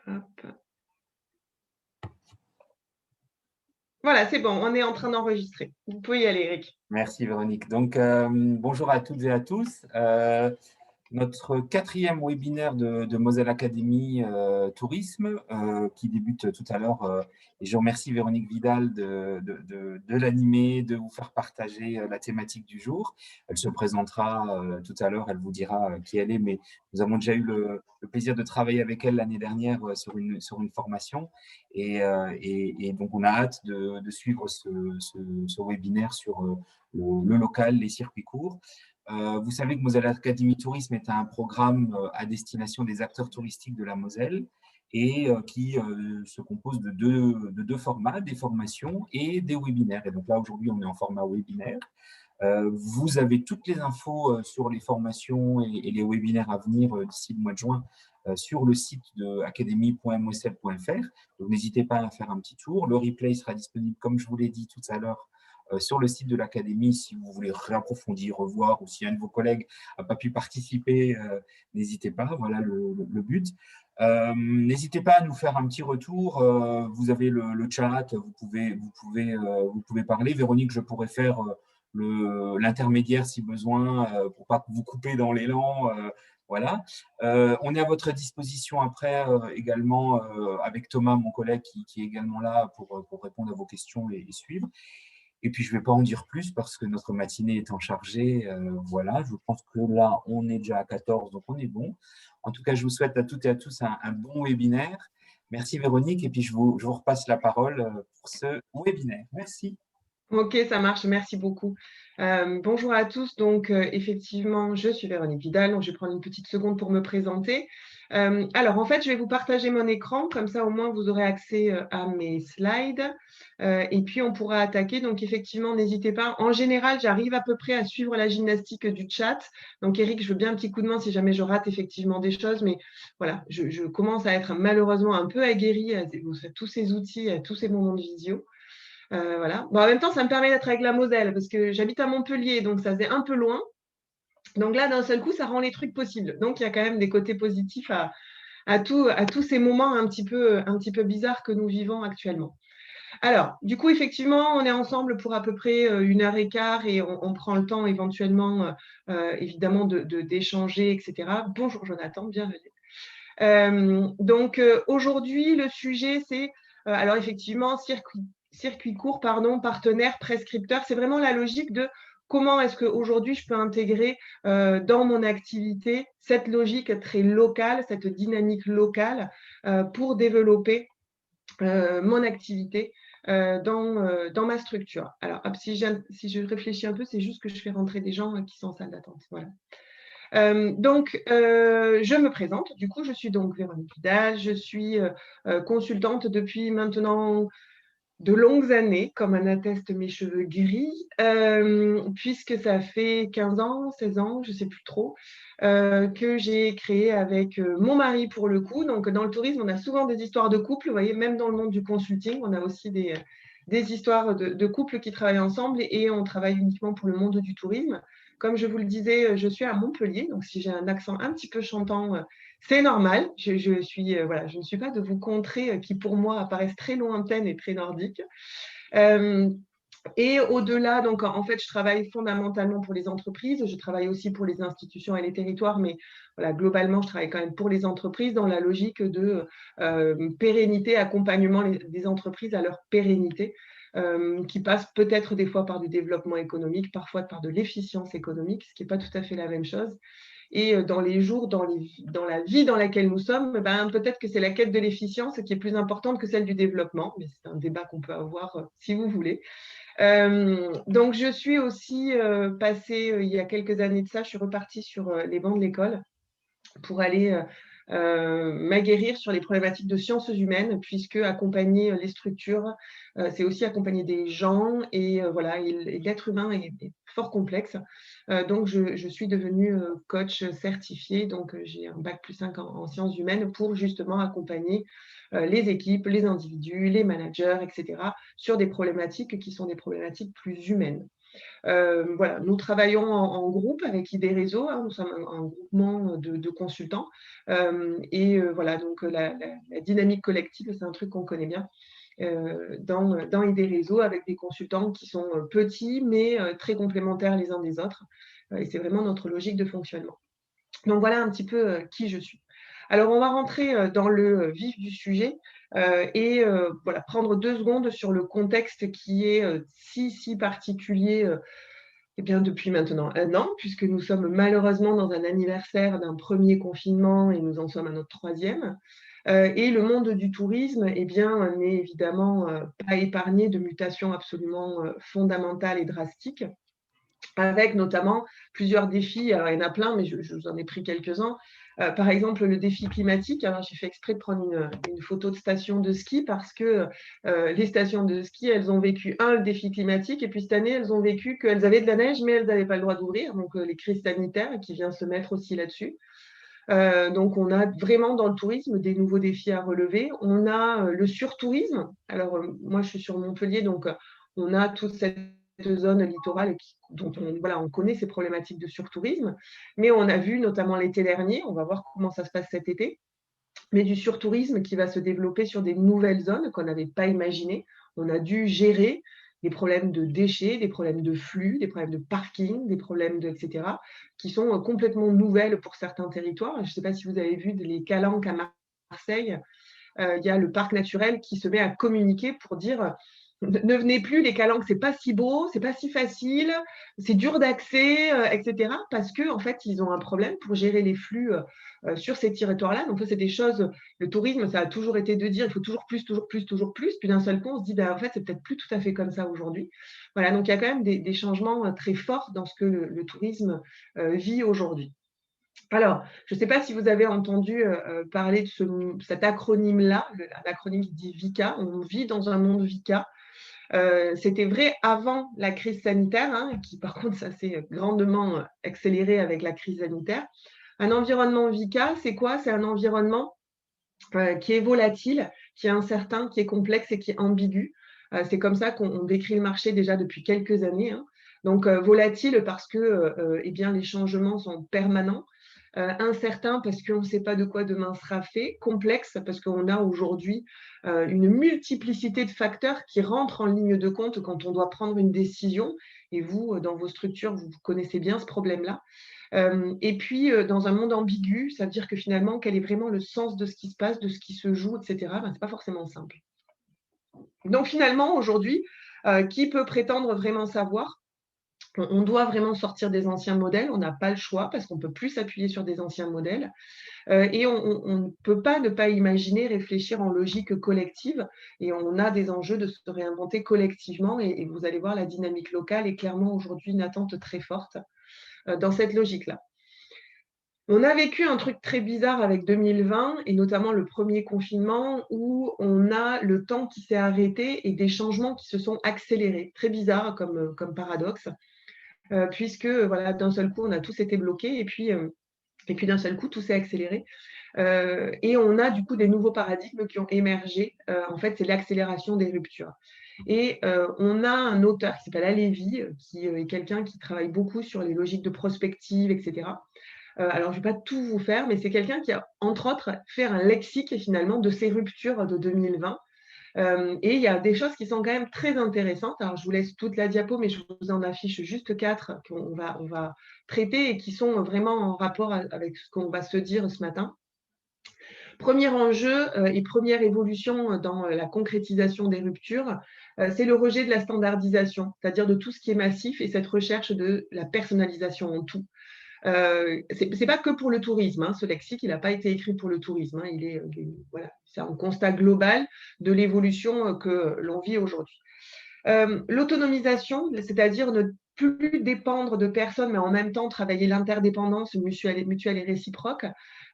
Hop. Voilà, c'est bon, on est en train d'enregistrer. Vous pouvez y aller, Eric. Merci Véronique. Donc, bonjour à toutes et à tous. Notre 4e webinaire de Moselle Academy Tourisme qui débute tout à l'heure. Et je remercie Véronique Vidal de l'animer, de vous faire partager la thématique du jour. Elle se présentera tout à l'heure, elle vous dira qui elle est, mais nous avons déjà eu le plaisir de travailler avec elle l'année dernière sur une formation. Et donc, on a hâte de suivre ce webinaire sur le local, les circuits courts. Vous savez que Moselle Academy Tourisme est un programme à destination des acteurs touristiques de la Moselle et qui se compose de deux formats, des formations et des webinaires. Et donc là, aujourd'hui, on est en format webinaire. Vous avez toutes les infos sur les formations et les webinaires à venir d'ici le mois de juin sur le site de academy.moselle.fr. Donc, n'hésitez pas à faire un petit tour. Le replay sera disponible, comme je vous l'ai dit tout à l'heure, sur le site de l'Académie si vous voulez réapprofondir, revoir, ou si un de vos collègues n'a pas pu participer, n'hésitez pas, voilà le but. N'hésitez pas à nous faire un petit retour, vous avez le chat, vous pouvez parler. Véronique, je pourrais faire l'intermédiaire si besoin, pour pas vous couper dans l'élan. Voilà. On est à votre disposition après également avec Thomas, mon collègue, qui est également là pour répondre à vos questions et suivre. Et puis, je ne vais pas en dire plus parce que notre matinée étant chargée, voilà, je pense que là, on est déjà à 14, donc on est bon. En tout cas, je vous souhaite à toutes et à tous un bon webinaire. Merci Véronique, et puis je vous repasse la parole pour ce webinaire. Merci. Ok, ça marche, merci beaucoup. Bonjour à tous, donc effectivement, je suis Véronique Vidal, donc je vais prendre une petite seconde pour me présenter. Alors, en fait, je vais vous partager mon écran, comme ça au moins vous aurez accès à mes slides, et puis on pourra attaquer. Donc effectivement, n'hésitez pas. En général, j'arrive à peu près à suivre la gymnastique du chat. Donc Eric, je veux bien un petit coup de main si jamais je rate effectivement des choses, mais voilà, je commence à être malheureusement un peu aguerrie à tous ces outils, à tous ces moments de visio. Voilà. Bon, en même temps, ça me permet d'être avec la Moselle parce que j'habite à Montpellier, donc ça faisait un peu loin. Donc là, d'un seul coup, ça rend les trucs possibles. Donc, il y a quand même des côtés positifs à tous ces moments un petit peu bizarres que nous vivons actuellement. Alors, du coup, effectivement, on est ensemble pour à peu près 1h15 et on prend le temps éventuellement, évidemment, d'échanger, etc. Bonjour Jonathan, bienvenue. Donc, aujourd'hui, le sujet, c'est, alors effectivement, circuit court, partenaire, prescripteur. C'est vraiment la logique de comment est-ce qu'aujourd'hui, je peux intégrer dans mon activité cette logique très locale, cette dynamique locale pour développer mon activité dans ma structure. Alors, hop, si je réfléchis un peu, c'est juste que je fais rentrer des gens qui sont en salle d'attente. Voilà. Donc, je me présente. Du coup, je suis donc Véronique Vidal. Je suis consultante depuis maintenant de longues années, comme en attestent mes cheveux gris, puisque ça fait 15 ans, 16 ans, je ne sais plus trop, que j'ai créé avec mon mari pour le coup. Donc, dans le tourisme, on a souvent des histoires de couple. Vous voyez, même dans le monde du consulting, on a aussi des histoires de couples qui travaillent ensemble et on travaille uniquement pour le monde du tourisme. Comme je vous le disais, je suis à Montpellier, donc si j'ai un accent un petit peu chantant, c'est normal. Voilà, je ne suis pas de vos contrées qui, pour moi, apparaissent très lointaines et très nordiques. Et au-delà, donc en fait, je travaille fondamentalement pour les entreprises. Je travaille aussi pour les institutions et les territoires, mais voilà, globalement, je travaille quand même pour les entreprises dans la logique de pérennité, accompagnement des entreprises à leur pérennité. Qui passe peut-être des fois par du développement économique, parfois par de l'efficience économique, ce qui n'est pas tout à fait la même chose. Et dans les jours, dans la vie dans laquelle nous sommes, ben, peut-être que c'est la quête de l'efficience qui est plus importante que celle du développement, mais c'est un débat qu'on peut avoir si vous voulez. Donc, je suis aussi passée, il y a quelques années de ça, je suis repartie sur les bancs de l'école pour aller m'aguerrir sur les problématiques de sciences humaines, puisque accompagner les structures, c'est aussi accompagner des gens, et voilà, l'être humain est fort complexe. Donc, je suis devenue coach certifiée, donc j'ai un bac+5 en sciences humaines pour justement accompagner les équipes, les individus, les managers, etc., sur des problématiques qui sont des problématiques plus humaines. Voilà, nous travaillons en groupe avec ID Réseau, hein, nous sommes un groupement de consultants. Voilà, donc la dynamique collective, c'est un truc qu'on connaît bien dans ID Réseau avec des consultants qui sont petits mais très complémentaires les uns des autres. Et c'est vraiment notre logique de fonctionnement. Donc voilà un petit peu qui je suis. Alors on va rentrer dans le vif du sujet et voilà, prendre 2 secondes sur le contexte qui est si particulier eh bien, depuis maintenant 1 an, puisque nous sommes malheureusement dans un anniversaire d'un premier confinement et nous en sommes à notre 3e. Et le monde du tourisme eh bien, n'est évidemment pas épargné de mutations absolument fondamentales et drastiques, avec notamment plusieurs défis. Alors, il y en a plein, mais je vous en ai pris quelques-uns. Par exemple, le défi climatique. Alors, j'ai fait exprès de prendre une photo de station de ski parce que les stations de ski, elles ont vécu, le défi climatique, et puis cette année, elles ont vécu qu'elles avaient de la neige, mais elles n'avaient pas le droit d'ouvrir. Donc, les crises sanitaires qui viennent se mettre aussi là-dessus. Donc, on a vraiment dans le tourisme des nouveaux défis à relever. On a le surtourisme. Alors, moi, je suis sur Montpellier, donc on a toute cette zone littorale dont on connaît ces problématiques de surtourisme. Mais on a vu, notamment l'été dernier, on va voir comment ça se passe cet été, mais du surtourisme qui va se développer sur des nouvelles zones qu'on n'avait pas imaginées. On a dû gérer des problèmes de déchets, des problèmes de flux, des problèmes de parking, des problèmes etc., qui sont complètement nouvelles pour certains territoires. Je ne sais pas si vous avez vu les calanques à Marseille. Il y a le parc naturel qui se met à communiquer pour dire ne venez plus, les calanques, c'est pas si beau, c'est pas si facile, c'est dur d'accès, etc. Parce que en fait, ils ont un problème pour gérer les flux sur ces territoires-là. Donc, ça, c'est des choses. Le tourisme, ça a toujours été de dire il faut toujours plus, toujours plus, toujours plus. Puis d'un seul coup, on se dit en fait, c'est peut-être plus tout à fait comme ça aujourd'hui. Voilà, donc il y a quand même des changements très forts dans ce que le tourisme vit aujourd'hui. Alors, je ne sais pas si vous avez entendu parler de cet acronyme-là, l'acronyme qui dit VICA. On vit dans un monde VICA. C'était vrai avant la crise sanitaire, hein, qui par contre, ça s'est grandement accéléré avec la crise sanitaire. Un environnement VICA, c'est quoi? C'est un environnement qui est volatile, qui est incertain, qui est complexe et qui est ambigu. C'est comme ça qu'on décrit le marché déjà depuis quelques années, hein. Donc, volatile parce que eh bien, les changements sont permanents. Incertain parce qu'on ne sait pas de quoi demain sera fait, complexe parce qu'on a aujourd'hui une multiplicité de facteurs qui rentrent en ligne de compte quand on doit prendre une décision. Et vous, dans vos structures, vous connaissez bien ce problème-là. Et puis, dans un monde ambigu, ça veut dire que finalement, quel est vraiment le sens de ce qui se passe, de ce qui se joue, etc. Ce n'est pas forcément simple. Donc finalement, aujourd'hui, qui peut prétendre vraiment savoir? On doit vraiment sortir des anciens modèles, on n'a pas le choix parce qu'on ne peut plus s'appuyer sur des anciens modèles. Et on ne peut pas ne pas imaginer réfléchir en logique collective. Et on a des enjeux de se réinventer collectivement. Et vous allez voir, la dynamique locale est clairement aujourd'hui une attente très forte dans cette logique-là. On a vécu un truc très bizarre avec 2020 et notamment le premier confinement où on a le temps qui s'est arrêté et des changements qui se sont accélérés. Très bizarre comme paradoxe. Puisque voilà, d'un seul coup, on a tous été bloqués et puis d'un seul coup, tout s'est accéléré. Et on a du coup des nouveaux paradigmes qui ont émergé. En fait, c'est l'accélération des ruptures. Et on a un auteur qui s'appelle Halévy, qui est quelqu'un qui travaille beaucoup sur les logiques de prospective, etc. Alors, je ne vais pas tout vous faire, mais c'est quelqu'un qui a, entre autres, fait un lexique finalement de ces ruptures de 2020. Et il y a des choses qui sont quand même très intéressantes. Alors, je vous laisse toute la diapo, mais je vous en affiche juste 4 qu'on va traiter et qui sont vraiment en rapport avec ce qu'on va se dire ce matin. Premier enjeu et première évolution dans la concrétisation des ruptures, c'est le rejet de la standardisation, c'est-à-dire de tout ce qui est massif et cette recherche de la personnalisation en tout. C'est pas que pour le tourisme, hein, ce lexique, il n'a pas été écrit pour le tourisme. Hein, voilà, c'est un constat global de l'évolution que l'on vit aujourd'hui. L'autonomisation, c'est-à-dire ne plus dépendre de personnes, mais en même temps travailler l'interdépendance mutuelle et réciproque.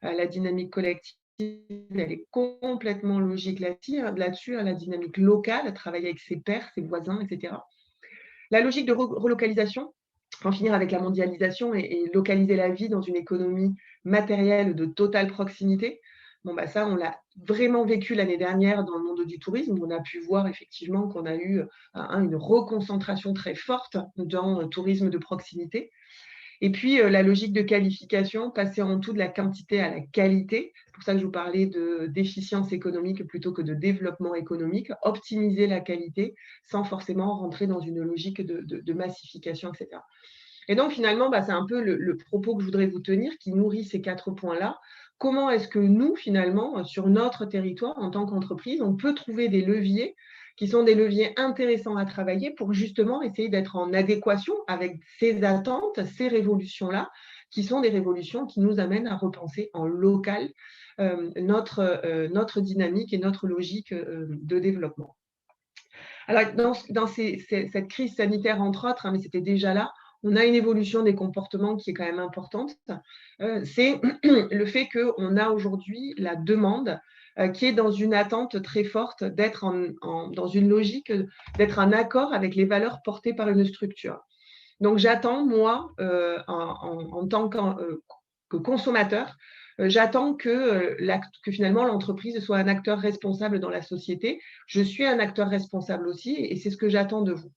La dynamique collective, elle est complètement logique là-dessus, la dynamique locale, travailler avec ses pairs, ses voisins, etc. La logique de relocalisation, en finir avec la mondialisation et localiser la vie dans une économie matérielle de totale proximité. Bon, bah ça, on l'a vraiment vécu l'année dernière dans le monde du tourisme, où on a pu voir effectivement qu'on a eu une reconcentration très forte dans le tourisme de proximité. Et puis, la logique de qualification, passer en tout de la quantité à la qualité. C'est pour ça que je vous parlais d'efficience économique plutôt que de développement économique. Optimiser la qualité sans forcément rentrer dans une logique de massification, etc. Et donc, finalement, bah, c'est un peu le propos que je voudrais vous tenir qui nourrit ces 4 points-là. Comment est-ce que nous, finalement, sur notre territoire, en tant qu'entreprise, on peut trouver des leviers qui sont des leviers intéressants à travailler pour justement essayer d'être en adéquation avec ces attentes, ces révolutions-là, qui sont des révolutions qui nous amènent à repenser en local notre dynamique et notre logique de développement. Alors, dans cette crise sanitaire, entre autres, hein, mais c'était déjà là, on a une évolution des comportements qui est quand même importante. C'est le fait qu'on a aujourd'hui la demande qui est dans une attente très forte d'être dans une logique, d'être en accord avec les valeurs portées par une structure. Donc, j'attends, moi, en tant que consommateur, j'attends que finalement l'entreprise soit un acteur responsable dans la société. Je suis un acteur responsable aussi et c'est ce que j'attends de vous.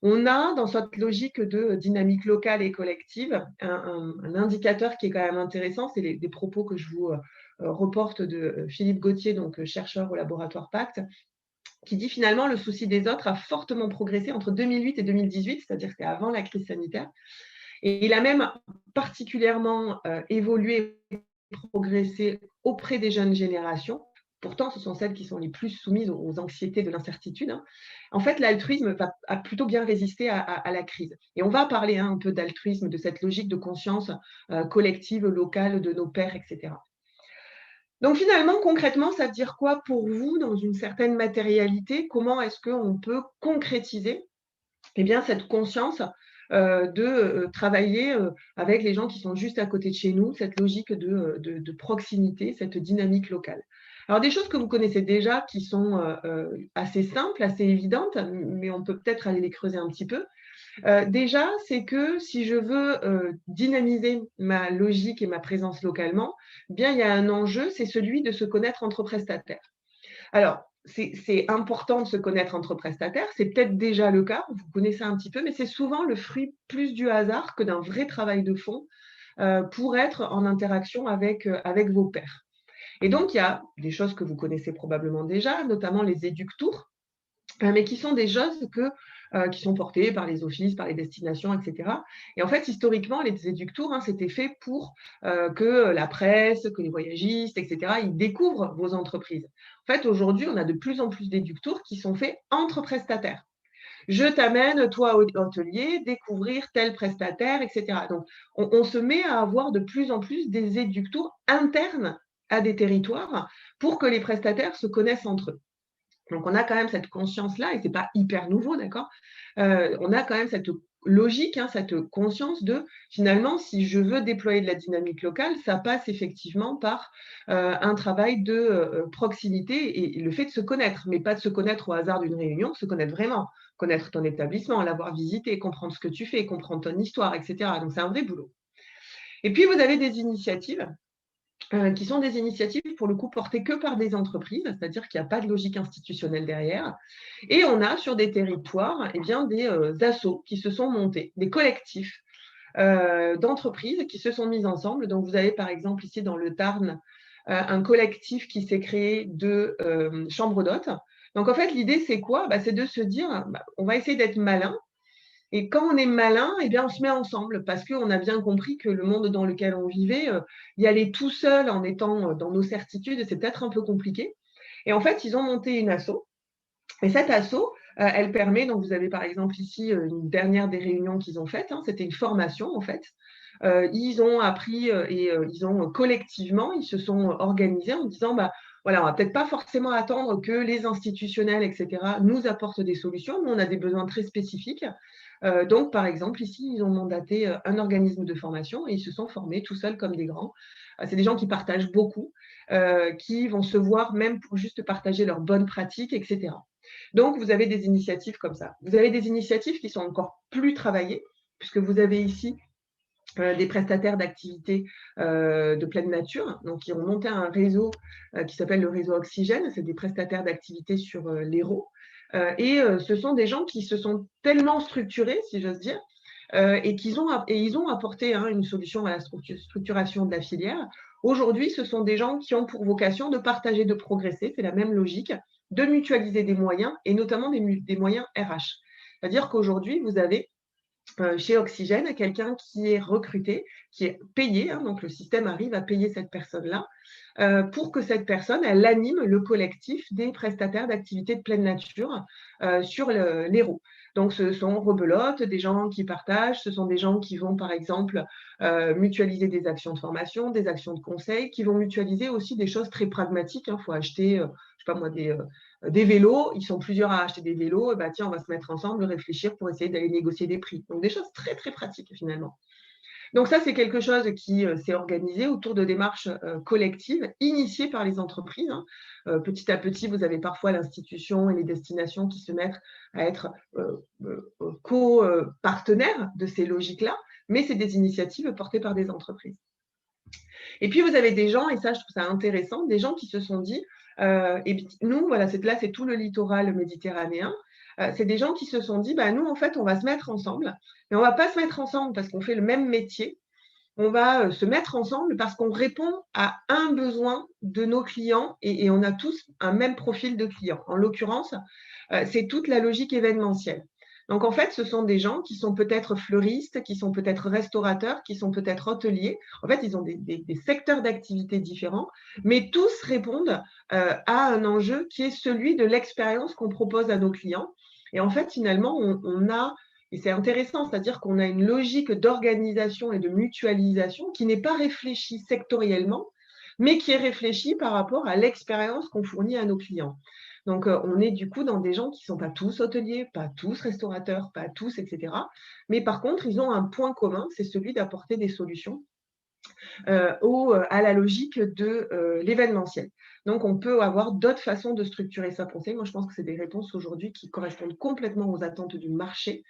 On a, dans cette logique de dynamique locale et collective, un indicateur qui est quand même intéressant, c'est des propos que je vous reporte de Philippe Gauthier, donc chercheur au laboratoire Pacte, qui dit finalement le souci des autres a fortement progressé entre 2008 et 2018, c'est-à-dire que c'était avant la crise sanitaire. Et il a même particulièrement évolué, progressé auprès des jeunes générations. Pourtant, ce sont celles qui sont les plus soumises aux anxiétés de l'incertitude. Hein. En fait, l'altruisme a plutôt bien résisté à la crise. Et on va parler un peu d'altruisme, de cette logique de conscience collective, locale, de nos pairs, etc. Donc finalement, concrètement, ça veut dire quoi pour vous dans une certaine matérialité? Comment est-ce qu'on peut concrétiser bien, cette conscience de travailler avec les gens qui sont juste à côté de chez nous, cette logique de proximité, cette dynamique locale. Alors des choses que vous connaissez déjà qui sont assez simples, assez évidentes, mais on peut peut-être aller les creuser un petit peu. Déjà, c'est que si je veux dynamiser ma logique et ma présence localement, bien il y a un enjeu, c'est celui de se connaître entre prestataires. Alors, c'est important de se connaître entre prestataires, c'est peut-être déjà le cas, vous connaissez un petit peu, mais c'est souvent le fruit plus du hasard que d'un vrai travail de fond pour être en interaction avec vos pairs. Et donc, il y a des choses que vous connaissez probablement déjà, notamment les éductours, mais qui sont des choses qui sont portées par les offices, par les destinations, etc. Et en fait, historiquement, les éductours, hein, c'était fait pour que la presse, que les voyagistes, etc., ils découvrent vos entreprises. En fait, aujourd'hui, on a de plus en plus d'éductours qui sont faits entre prestataires. Je t'amène, toi, au hôtelier, découvrir tel prestataire, etc. Donc, on se met à avoir de plus en plus des éductours internes à des territoires pour que les prestataires se connaissent entre eux. Donc, on a quand même cette conscience-là, et ce n'est pas hyper nouveau, d'accord. On a quand même cette logique, hein, cette conscience de, finalement, si je veux déployer de la dynamique locale, ça passe effectivement par un travail de proximité et le fait de se connaître, mais pas de se connaître au hasard d'une réunion, se connaître vraiment, connaître ton établissement, l'avoir visité, comprendre ce que tu fais, comprendre ton histoire, etc. Donc, c'est un vrai boulot. Et puis, vous avez des initiatives qui sont des initiatives, pour le coup, portées que par des entreprises, c'est-à-dire qu'il n'y a pas de logique institutionnelle derrière. Et on a sur des territoires bien, des assos qui se sont montés, des collectifs d'entreprises qui se sont mises ensemble. Donc, vous avez par exemple ici dans le Tarn un collectif qui s'est créé de chambres d'hôtes. Donc, en fait, l'idée, c'est quoi? C'est de se dire, on va essayer d'être malin. Et quand on est malin, bien, on se met ensemble parce qu'on a bien compris que le monde dans lequel on vivait, y aller tout seul en étant dans nos certitudes, c'est peut-être un peu compliqué. Et en fait, ils ont monté une asso. Et cette asso, elle permet, donc vous avez par exemple ici une dernière des réunions qu'ils ont faites, hein, c'était une formation en fait. Ils ont appris et ils ont collectivement, ils se sont organisés en disant, voilà, on va peut-être pas forcément attendre que les institutionnels, etc., nous apportent des solutions, mais on a des besoins très spécifiques. Donc, par exemple, ici, ils ont mandaté un organisme de formation et ils se sont formés tout seuls comme des grands. C'est des gens qui partagent beaucoup, qui vont se voir même pour juste partager leurs bonnes pratiques, etc. Donc, vous avez des initiatives comme ça. Vous avez des initiatives qui sont encore plus travaillées, puisque vous avez ici des prestataires d'activités de pleine nature. Donc, ils ont monté un réseau qui s'appelle le réseau Oxygène. C'est des prestataires d'activités sur l'Hérault. Et ce sont des gens qui se sont tellement structurés, si j'ose dire, et ils ont apporté une solution à la structuration de la filière. Aujourd'hui, ce sont des gens qui ont pour vocation de partager, de progresser, c'est la même logique, de mutualiser des moyens et notamment des moyens RH. C'est-à-dire qu'aujourd'hui, vous avez chez Oxygène quelqu'un qui est recruté, qui est payé, donc le système arrive à payer cette personne-là pour que cette personne, elle anime le collectif des prestataires d'activités de pleine nature sur l'Hérault. Donc, ce sont rebelotes, des gens qui partagent, ce sont des gens qui vont, par exemple, mutualiser des actions de formation, des actions de conseil, qui vont mutualiser aussi des choses très pragmatiques. Il faut acheter, je ne sais pas moi, des vélos, ils sont plusieurs à acheter des vélos, et bah, tiens, on va se mettre ensemble, réfléchir pour essayer d'aller négocier des prix. Donc, des choses très, très pratiques finalement. Donc ça, c'est quelque chose qui s'est organisé autour de démarches collectives initiées par les entreprises. Petit à petit, vous avez parfois l'institution et les destinations qui se mettent à être co-partenaires de ces logiques-là, mais c'est des initiatives portées par des entreprises. Et puis, vous avez des gens, et ça, je trouve ça intéressant, des gens qui se sont dit, et nous, voilà, là, c'est tout le littoral méditerranéen, c'est des gens qui se sont dit, nous, en fait, on va se mettre ensemble, mais on ne va pas se mettre ensemble parce qu'on fait le même métier, on va se mettre ensemble parce qu'on répond à un besoin de nos clients et on a tous un même profil de client. En l'occurrence, c'est toute la logique événementielle. Donc, en fait, ce sont des gens qui sont peut-être fleuristes, qui sont peut-être restaurateurs, qui sont peut-être hôteliers. En fait, ils ont des secteurs d'activité différents, mais tous répondent à un enjeu qui est celui de l'expérience qu'on propose à nos clients. Et en fait, finalement, on a, et c'est intéressant, c'est-à-dire qu'on a une logique d'organisation et de mutualisation qui n'est pas réfléchie sectoriellement, mais qui est réfléchie par rapport à l'expérience qu'on fournit à nos clients. Donc, on est du coup dans des gens qui ne sont pas tous hôteliers, pas tous restaurateurs, pas tous, etc. Mais par contre, ils ont un point commun, c'est celui d'apporter des solutions à la logique de l'événementiel. Donc, on peut avoir d'autres façons de structurer sa pensée. Moi, je pense que c'est des réponses aujourd'hui qui correspondent complètement aux attentes du marché,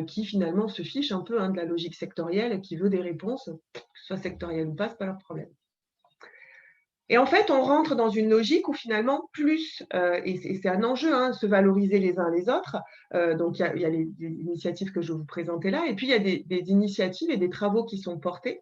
qui finalement se fiche un peu de la logique sectorielle, qui veut des réponses, que ce soit sectorielle ou pas, ce n'est pas leur problème. Et en fait, on rentre dans une logique où finalement, plus, et c'est un enjeu, se valoriser les uns les autres. Donc, il y a les initiatives que je vais vous présenter là, et puis il y a des initiatives et des travaux qui sont portés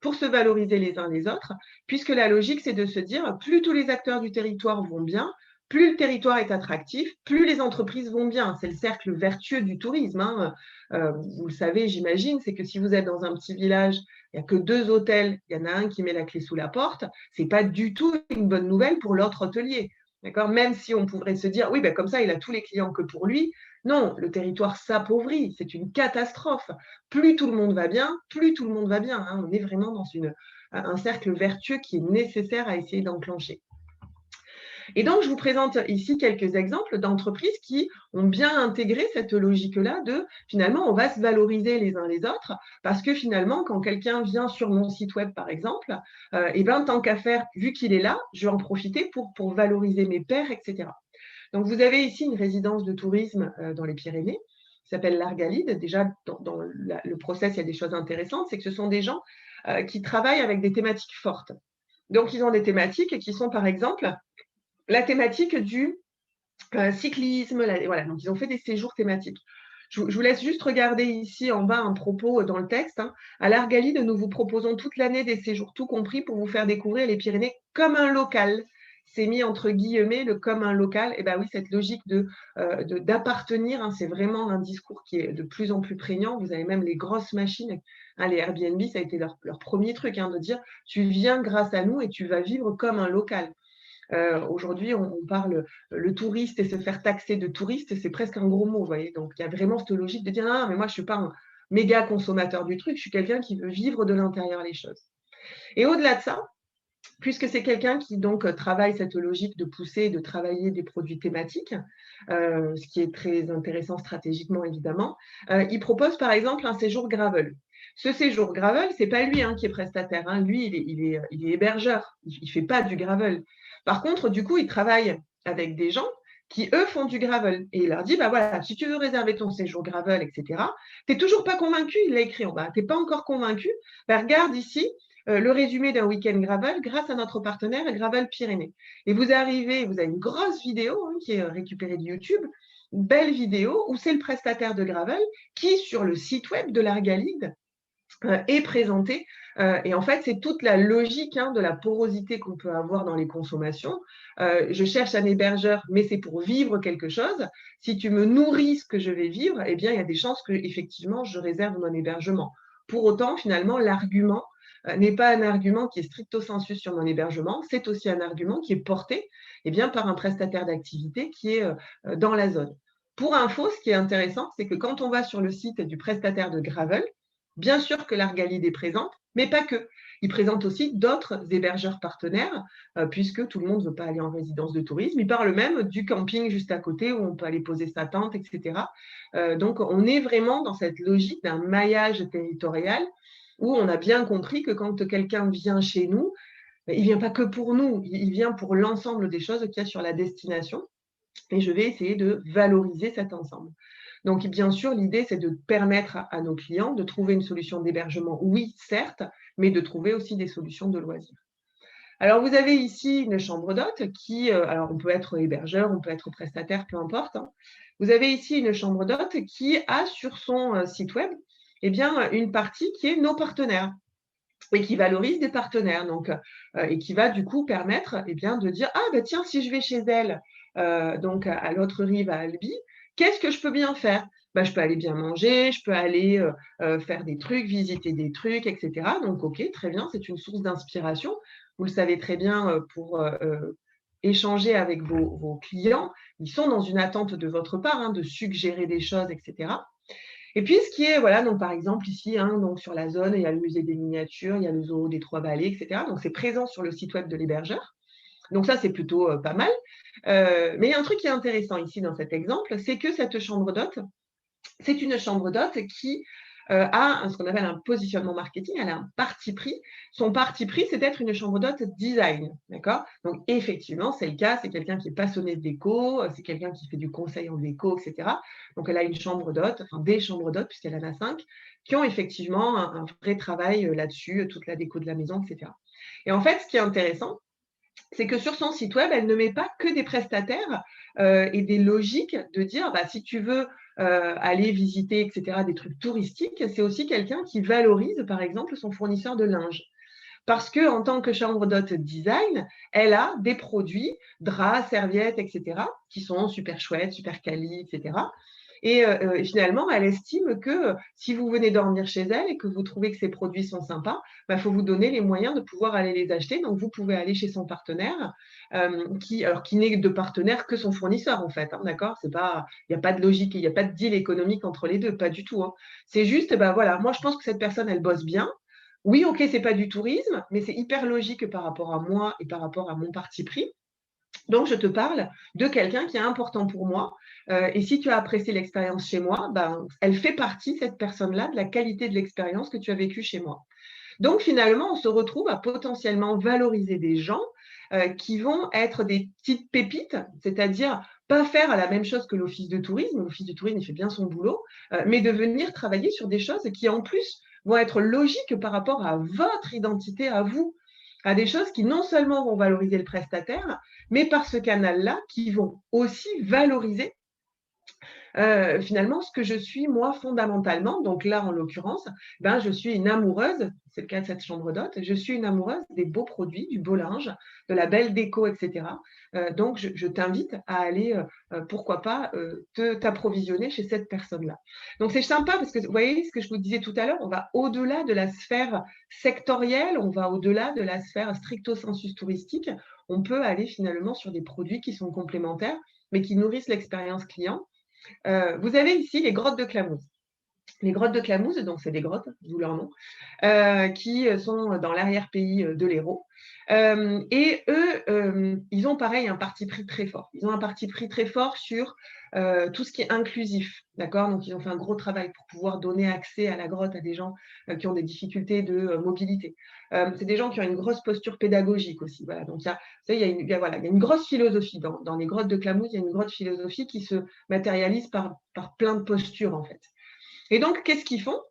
pour se valoriser les uns les autres, puisque la logique, c'est de se dire, plus tous les acteurs du territoire vont bien, plus le territoire est attractif, plus les entreprises vont bien. C'est le cercle vertueux du tourisme. Vous le savez, j'imagine, c'est que si vous êtes dans un petit village, il n'y a que 2 hôtels, il y en a un qui met la clé sous la porte, ce n'est pas du tout une bonne nouvelle pour l'autre hôtelier. Même si on pourrait se dire, oui, comme ça, il a tous les clients que pour lui. Non, le territoire s'appauvrit, c'est une catastrophe. Plus tout le monde va bien, plus tout le monde va bien. On est vraiment dans un cercle vertueux qui est nécessaire à essayer d'enclencher. Et donc, je vous présente ici quelques exemples d'entreprises qui ont bien intégré cette logique-là de finalement, on va se valoriser les uns les autres parce que finalement, quand quelqu'un vient sur mon site web, par exemple, tant qu'à faire, vu qu'il est là, je vais en profiter pour valoriser mes pairs, etc. Donc, vous avez ici une résidence de tourisme dans les Pyrénées qui s'appelle l'Argalide. Déjà, dans le process, il y a des choses intéressantes, c'est que ce sont des gens qui travaillent avec des thématiques fortes. Donc, ils ont des thématiques qui sont, par exemple, la thématique du cyclisme. Voilà, donc ils ont fait des séjours thématiques. Je vous laisse juste regarder ici en bas un propos dans le texte. À l'Argalide, nous vous proposons toute l'année des séjours tout compris pour vous faire découvrir les Pyrénées comme un local. C'est mis entre guillemets le comme un local. Et bien oui, cette logique d'appartenir, c'est vraiment un discours qui est de plus en plus prégnant. Vous avez même les grosses machines, les Airbnb, ça a été leur premier truc, de dire tu viens grâce à nous et tu vas vivre comme un local. Aujourd'hui, on parle le touriste et se faire taxer de touriste, c'est presque un gros mot, vous voyez. Donc, il y a vraiment cette logique de dire « Ah, mais moi, je ne suis pas un méga consommateur du truc, je suis quelqu'un qui veut vivre de l'intérieur les choses. » Et au-delà de ça, puisque c'est quelqu'un qui donc travaille cette logique de pousser et de travailler des produits thématiques, ce qui est très intéressant stratégiquement, évidemment, il propose par exemple un séjour gravel. Ce séjour gravel, ce n'est pas lui qui est prestataire. Lui, il est hébergeur. Il ne fait pas du gravel. Par contre, du coup, il travaille avec des gens qui, eux, font du gravel. Et il leur dit, bah voilà, si tu veux réserver ton séjour gravel, etc., tu n'es toujours pas convaincu, il l'a écrit en bas, tu n'es pas encore convaincu, bah, regarde ici le résumé d'un week-end gravel grâce à notre partenaire Gravel Pyrénées. Et vous arrivez, vous avez une grosse vidéo qui est récupérée de YouTube, une belle vidéo où c'est le prestataire de gravel qui, sur le site web de l'Argalide, est présenté. Et en fait, c'est toute la logique de la porosité qu'on peut avoir dans les consommations. Je cherche un hébergeur, mais c'est pour vivre quelque chose. Si tu me nourris ce que je vais vivre, eh bien, il y a des chances que effectivement, je réserve mon hébergement. Pour autant, finalement, l'argument n'est pas un argument qui est stricto sensu sur mon hébergement, c'est aussi un argument qui est porté bien, par un prestataire d'activité qui est dans la zone. Pour info, ce qui est intéressant, c'est que quand on va sur le site du prestataire de Gravel, bien sûr que l'Argalide est présente, mais pas que. Il présente aussi d'autres hébergeurs partenaires, puisque tout le monde ne veut pas aller en résidence de tourisme. Il parle même du camping juste à côté où on peut aller poser sa tente, etc. Donc, on est vraiment dans cette logique d'un maillage territorial où on a bien compris que quand quelqu'un vient chez nous, il ne vient pas que pour nous, il vient pour l'ensemble des choses qu'il y a sur la destination. Et je vais essayer de valoriser cet ensemble. Donc, bien sûr, l'idée, c'est de permettre à nos clients de trouver une solution d'hébergement, oui, certes, mais de trouver aussi des solutions de loisirs. Alors, vous avez ici une chambre d'hôte qui, alors on peut être hébergeur, on peut être prestataire, peu importe. Vous avez ici une chambre d'hôte qui a sur son site web une partie qui est nos partenaires et qui valorise des partenaires. Donc, et qui va du coup permettre de dire, ah ben tiens, si je vais chez elle, donc à l'autre rive, à Albi, qu'est-ce que je peux bien faire? Je peux aller bien manger, je peux aller faire des trucs, visiter des trucs, etc. Donc, ok, très bien, c'est une source d'inspiration. Vous le savez très bien, pour échanger avec vos clients, ils sont dans une attente de votre part, de suggérer des choses, etc. Et puis, ce qui est, voilà, donc par exemple, ici, donc sur la zone, il y a le musée des miniatures, il y a le zoo des Trois-Vallées, etc. Donc, c'est présent sur le site web de l'hébergeur. Donc, ça, c'est plutôt pas mal. Mais il y a un truc qui est intéressant ici dans cet exemple, c'est que cette chambre d'hôte, c'est une chambre d'hôte qui a ce qu'on appelle un positionnement marketing, elle a un parti pris. Son parti pris, c'est d'être une chambre d'hôte design, d'accord? Donc, effectivement, c'est le cas, c'est quelqu'un qui est passionné de déco, c'est quelqu'un qui fait du conseil en déco, etc. Donc, elle a une chambre d'hôte, enfin des chambres d'hôte, puisqu'elle en a 5, qui ont effectivement un vrai travail là-dessus, toute la déco de la maison, etc. Et en fait, ce qui est intéressant, c'est que sur son site web, elle ne met pas que des prestataires et des logiques de dire, si tu veux aller visiter, etc., des trucs touristiques, c'est aussi quelqu'un qui valorise, par exemple, son fournisseur de linge. Parce qu'en tant que chambre d'hôte design, elle a des produits, draps, serviettes, etc., qui sont super chouettes, super quali, etc. Et finalement, elle estime que si vous venez dormir chez elle et que vous trouvez que ces produits sont sympas, faut vous donner les moyens de pouvoir aller les acheter. Donc, vous pouvez aller chez son partenaire, qui n'est de partenaire que son fournisseur, en fait. D'accord? Il n'y a pas de logique, il n'y a pas de deal économique entre les deux, pas du tout. C'est juste, voilà, moi, je pense que cette personne, elle bosse bien. Oui, ok, c'est pas du tourisme, mais c'est hyper logique par rapport à moi et par rapport à mon parti pris. Donc, je te parle de quelqu'un qui est important pour moi. Et si tu as apprécié l'expérience chez moi, elle fait partie, cette personne-là, de la qualité de l'expérience que tu as vécue chez moi. Donc, finalement, on se retrouve à potentiellement valoriser des gens qui vont être des petites pépites, c'est-à-dire pas faire la même chose que l'office de tourisme. L'office de tourisme, il fait bien son boulot, mais de venir travailler sur des choses qui, en plus, vont être logiques par rapport à votre identité à vous, à des choses qui non seulement vont valoriser le prestataire, mais par ce canal-là, qui vont aussi valoriser finalement ce que je suis moi fondamentalement. Donc là, en l'occurrence, je suis une amoureuse, c'est le cas de cette chambre d'hôte, je suis une amoureuse des beaux produits, du beau linge, de la belle déco, etc. Donc, je t'invite à aller, pourquoi pas, t'approvisionner chez cette personne-là. Donc, c'est sympa parce que, vous voyez ce que je vous disais tout à l'heure, on va au-delà de la sphère sectorielle, on va au-delà de la sphère stricto sensu touristique. On peut aller finalement sur des produits qui sont complémentaires, mais qui nourrissent l'expérience client. Vous avez ici les grottes de Clamouse. les grottes de Clamouze, donc c'est des grottes, d'où leur nom, qui sont dans l'arrière-pays de l'Hérault. Et eux, ils ont pareil un parti pris très fort. Ils ont un parti pris très fort sur tout ce qui est inclusif, d'accord. Donc ils ont fait un gros travail pour pouvoir donner accès à la grotte à des gens qui ont des difficultés de mobilité. C'est des gens qui ont une grosse posture pédagogique aussi. Voilà. Donc il y a une grosse philosophie dans les grottes de Clamouze. Il y a une grosse philosophie qui se matérialise par plein de postures en fait. Et donc, qu'est-ce qu'ils font?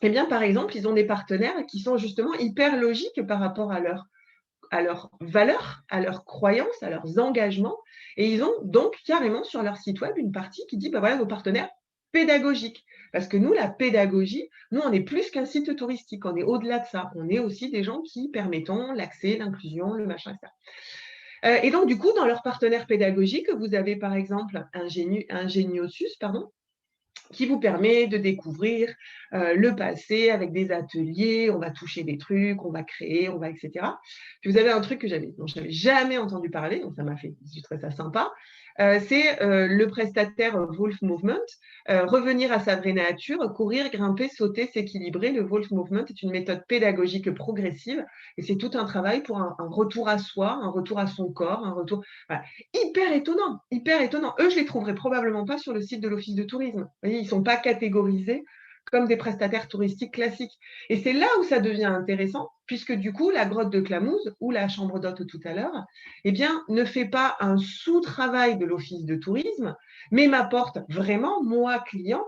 Eh bien, par exemple, ils ont des partenaires qui sont justement hyper logiques par rapport à leurs valeurs, à leurs croyances, à leurs engagements. Et ils ont donc carrément sur leur site web une partie qui dit, bah voilà, nos partenaires pédagogiques. Parce que nous, la pédagogie, nous, on est plus qu'un site touristique, on est au-delà de ça. On est aussi des gens qui permettons l'accès, l'inclusion, le machin, etc. Et donc, du coup, dans leurs partenaires pédagogiques, vous avez par exemple Ingeniosius, pardon, qui vous permet de découvrir le passé avec des ateliers, on va toucher des trucs, on va créer, on va, etc. Puis vous avez un truc dont je n'avais jamais entendu parler, donc ça m'a fait, je trouvais ça sympa, c'est le prestataire Wolf Movement, revenir à sa vraie nature, courir, grimper, sauter, s'équilibrer. Le Wolf Movement est une méthode pédagogique progressive et c'est tout un travail pour un retour à soi, un retour à son corps, un retour… Voilà. Hyper étonnant, hyper étonnant. Eux, je les trouverai probablement pas sur le site de l'Office de tourisme. Vous voyez, ils ne sont pas catégorisés comme des prestataires touristiques classiques. Et c'est là où ça devient intéressant, puisque du coup, la grotte de Clamouze, ou la chambre d'hôte tout à l'heure, eh bien, ne fait pas un sous-travail de l'Office de tourisme, mais m'apporte vraiment, moi, client,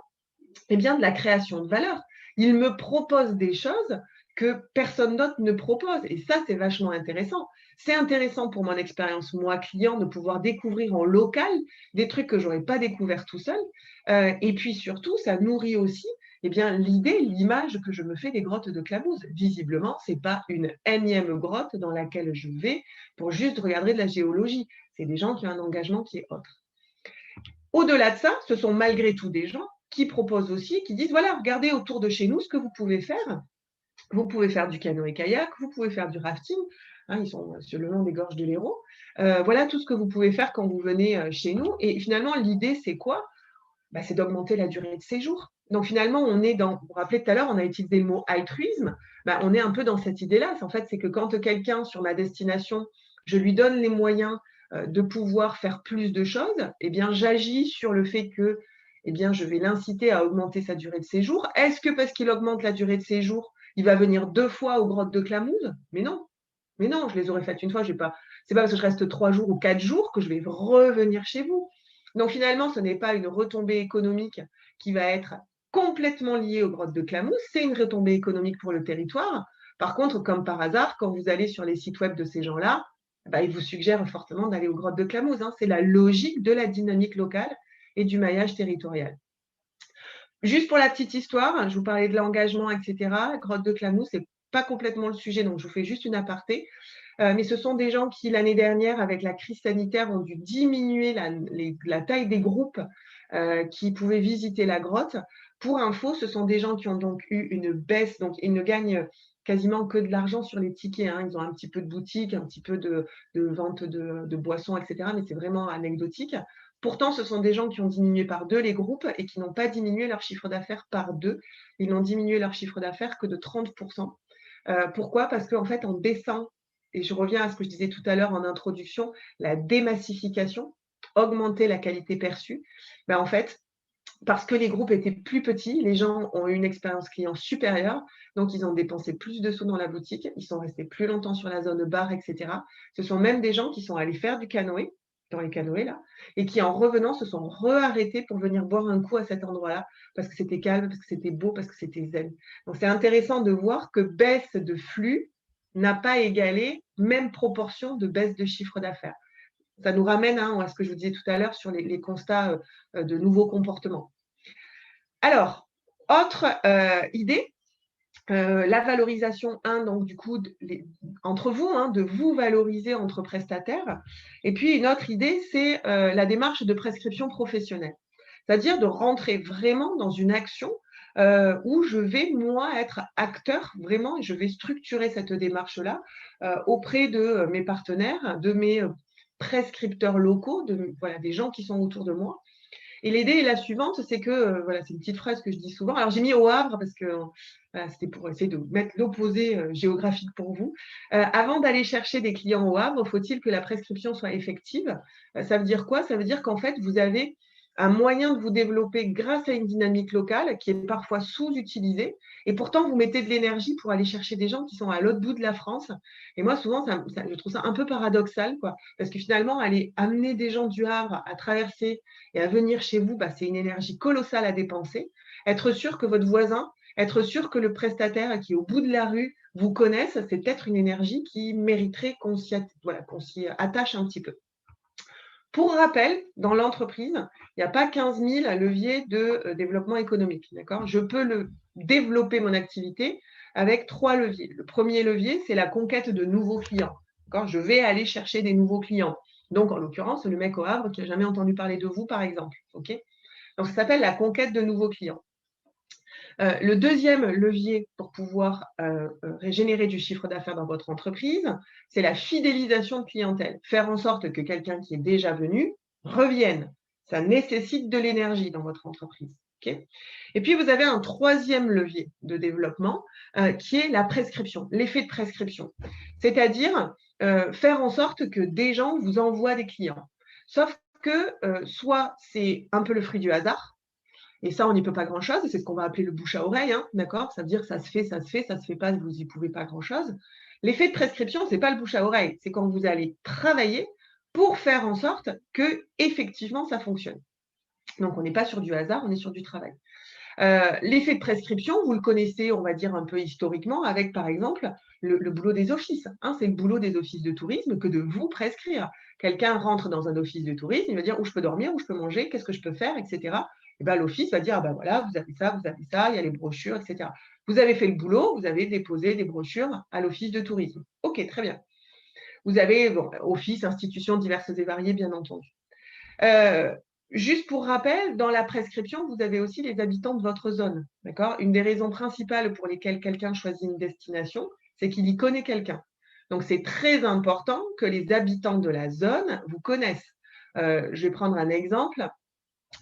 eh bien, de la création de valeur. Il me propose des choses que personne d'autre ne propose. Et ça, c'est vachement intéressant. C'est intéressant pour mon expérience, moi, client, de pouvoir découvrir en local des trucs que je n'aurais pas découvert tout seul. Et puis surtout, ça nourrit aussi eh bien, l'idée, l'image que je me fais des grottes de Clamouze. Visiblement, ce n'est pas une énième grotte dans laquelle je vais pour juste regarder de la géologie. C'est des gens qui ont un engagement qui est autre. Au-delà de ça, ce sont malgré tout des gens qui proposent aussi, qui disent, voilà, regardez autour de chez nous ce que vous pouvez faire. Vous pouvez faire du canoë-kayak, vous pouvez faire du rafting, hein, ils sont sur le long des gorges de l'Hérault. Voilà tout ce que vous pouvez faire quand vous venez chez nous. Et finalement, l'idée, c'est quoi? Bah, c'est d'augmenter la durée de séjour. Donc finalement, on est dans, vous vous rappelez tout à l'heure, on a utilisé le mot altruisme, bah, on est un peu dans cette idée-là. En fait, c'est que quand quelqu'un sur ma destination, je lui donne les moyens de pouvoir faire plus de choses, eh bien, j'agis sur le fait que eh bien, je vais l'inciter à augmenter sa durée de séjour. Est-ce que parce qu'il augmente la durée de séjour, il va venir 2 fois aux grottes de Clamouze? Mais non. Mais non, je les aurais faites une fois. Ce n'est pas parce que je reste 3 jours ou 4 jours que je vais revenir chez vous. Donc finalement, ce n'est pas une retombée économique qui va être complètement liée aux grottes de Clamouze, c'est une retombée économique pour le territoire. Par contre, comme par hasard, quand vous allez sur les sites web de ces gens-là, bah, ils vous suggèrent fortement d'aller aux grottes de Clamouze. Hein. C'est la logique de la dynamique locale et du maillage territorial. Juste pour la petite histoire, je vous parlais de l'engagement, etc. Grotte de Clamouze, ce n'est pas complètement le sujet, donc je vous fais juste une aparté. Mais ce sont des gens qui, l'année dernière, avec la crise sanitaire, ont dû diminuer la taille des groupes qui pouvaient visiter la grotte. Pour info, ce sont des gens qui ont donc eu une baisse, donc ils ne gagnent quasiment que de l'argent sur les tickets. Hein. Ils ont un petit peu de boutique, un petit peu de vente de boissons, etc. Mais c'est vraiment anecdotique. Pourtant, ce sont des gens qui ont diminué par 2 les groupes et qui n'ont pas diminué leur chiffre d'affaires par 2. Ils n'ont diminué leur chiffre d'affaires que de 30%. Pourquoi? Parce qu'en fait, en baissant, et je reviens à ce que je disais tout à l'heure en introduction, la démassification, augmenter la qualité perçue, en fait, parce que les groupes étaient plus petits, les gens ont eu une expérience client supérieure, donc ils ont dépensé plus de sous dans la boutique, ils sont restés plus longtemps sur la zone bar, etc. Ce sont même des gens qui sont allés faire du canoë, dans les canoës là, et qui en revenant se sont re-arrêtés pour venir boire un coup à cet endroit-là, parce que c'était calme, parce que c'était beau, parce que c'était zen. Donc c'est intéressant de voir que baisse de flux n'a pas égalé même proportion de baisse de chiffre d'affaires. Ça nous ramène à ce que je vous disais tout à l'heure sur les constats de nouveaux comportements. Alors, autre idée, la valorisation, donc du coup, entre vous, de vous valoriser entre prestataires. Et puis, une autre idée, c'est la démarche de prescription professionnelle. C'est-à-dire de rentrer vraiment dans une action où je vais, moi, être acteur, vraiment, et je vais structurer cette démarche-là auprès de mes partenaires, de mes prescripteurs locaux, des gens qui sont autour de moi. Et l'idée est la suivante, c'est que, voilà, c'est une petite phrase que je dis souvent. Alors, j'ai mis au Havre parce que voilà, c'était pour essayer de mettre l'opposé géographique pour vous. Avant d'aller chercher des clients au Havre, faut-il que la prescription soit effective? Ça veut dire quoi? Ça veut dire qu'en fait, vous avez un moyen de vous développer grâce à une dynamique locale qui est parfois sous-utilisée. Et pourtant, vous mettez de l'énergie pour aller chercher des gens qui sont à l'autre bout de la France. Et moi, souvent, je trouve ça un peu paradoxal, quoi. Parce que finalement, aller amener des gens du Havre à traverser et à venir chez vous, bah, c'est une énergie colossale à dépenser. Être sûr que votre voisin, être sûr que le prestataire qui est au bout de la rue vous connaisse, c'est peut-être une énergie qui mériterait qu'on s'y attache un petit peu. Pour rappel, dans l'entreprise, il n'y a pas 15 000 leviers de développement économique. D'accord ? Je peux développer mon activité avec 3 leviers. Le premier levier, c'est la conquête de nouveaux clients. D'accord ? Je vais aller chercher des nouveaux clients. Donc, en l'occurrence, le mec au Havre qui n'a jamais entendu parler de vous, par exemple. Okay ? Donc, ça s'appelle la conquête de nouveaux clients. Le deuxième levier pour pouvoir générer du chiffre d'affaires dans votre entreprise, c'est la fidélisation de clientèle. Faire en sorte que quelqu'un qui est déjà venu revienne. Ça nécessite de l'énergie dans votre entreprise. Okay ? Et puis, vous avez un troisième levier de développement qui est la prescription, l'effet de prescription. C'est-à-dire faire en sorte que des gens vous envoient des clients. Sauf que soit c'est un peu le fruit du hasard, et ça, on n'y peut pas grand-chose. C'est ce qu'on va appeler le bouche à oreille, hein, d'accord ? Ça veut dire ça se fait, ça se fait, ça ne se fait pas, vous n'y pouvez pas grand-chose. L'effet de prescription, ce n'est pas le bouche à oreille. C'est quand vous allez travailler pour faire en sorte que effectivement ça fonctionne. Donc, on n'est pas sur du hasard, on est sur du travail. L'effet de prescription, vous le connaissez, on va dire un peu historiquement, avec par exemple le boulot des offices. Hein, c'est le boulot des offices de tourisme que de vous prescrire. Quelqu'un rentre dans un office de tourisme, il va dire où je peux dormir, où je peux manger, qu'est-ce que je peux faire, etc. Et ben, l'office va dire, ah ben voilà, vous avez ça, il y a les brochures, etc. Vous avez fait le boulot, vous avez déposé des brochures à l'office de tourisme. Ok, très bien. Vous avez, office, institutions diverses et variées, bien entendu. Juste pour rappel, dans la prescription, vous avez aussi les habitants de votre zone. D'accord ? Une des raisons principales pour lesquelles quelqu'un choisit une destination, c'est qu'il y connaît quelqu'un. Donc, c'est très important que les habitants de la zone vous connaissent. Je vais prendre un exemple.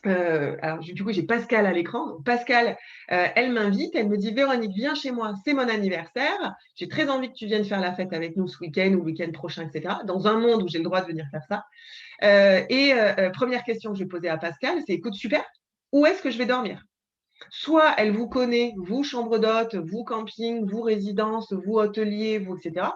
Alors, du coup, j'ai Pascal à l'écran. Donc, Pascal, elle m'invite, elle me dit, Véronique, viens chez moi, c'est mon anniversaire. J'ai très envie que tu viennes faire la fête avec nous ce week-end ou le week-end prochain, etc. Dans un monde où j'ai le droit de venir faire ça. Première question que je vais poser à Pascal, c'est, écoute, super, où est-ce que je vais dormir ? Soit elle vous connaît, vous chambre d'hôte, vous camping, vous résidence, vous hôtelier, vous, etc.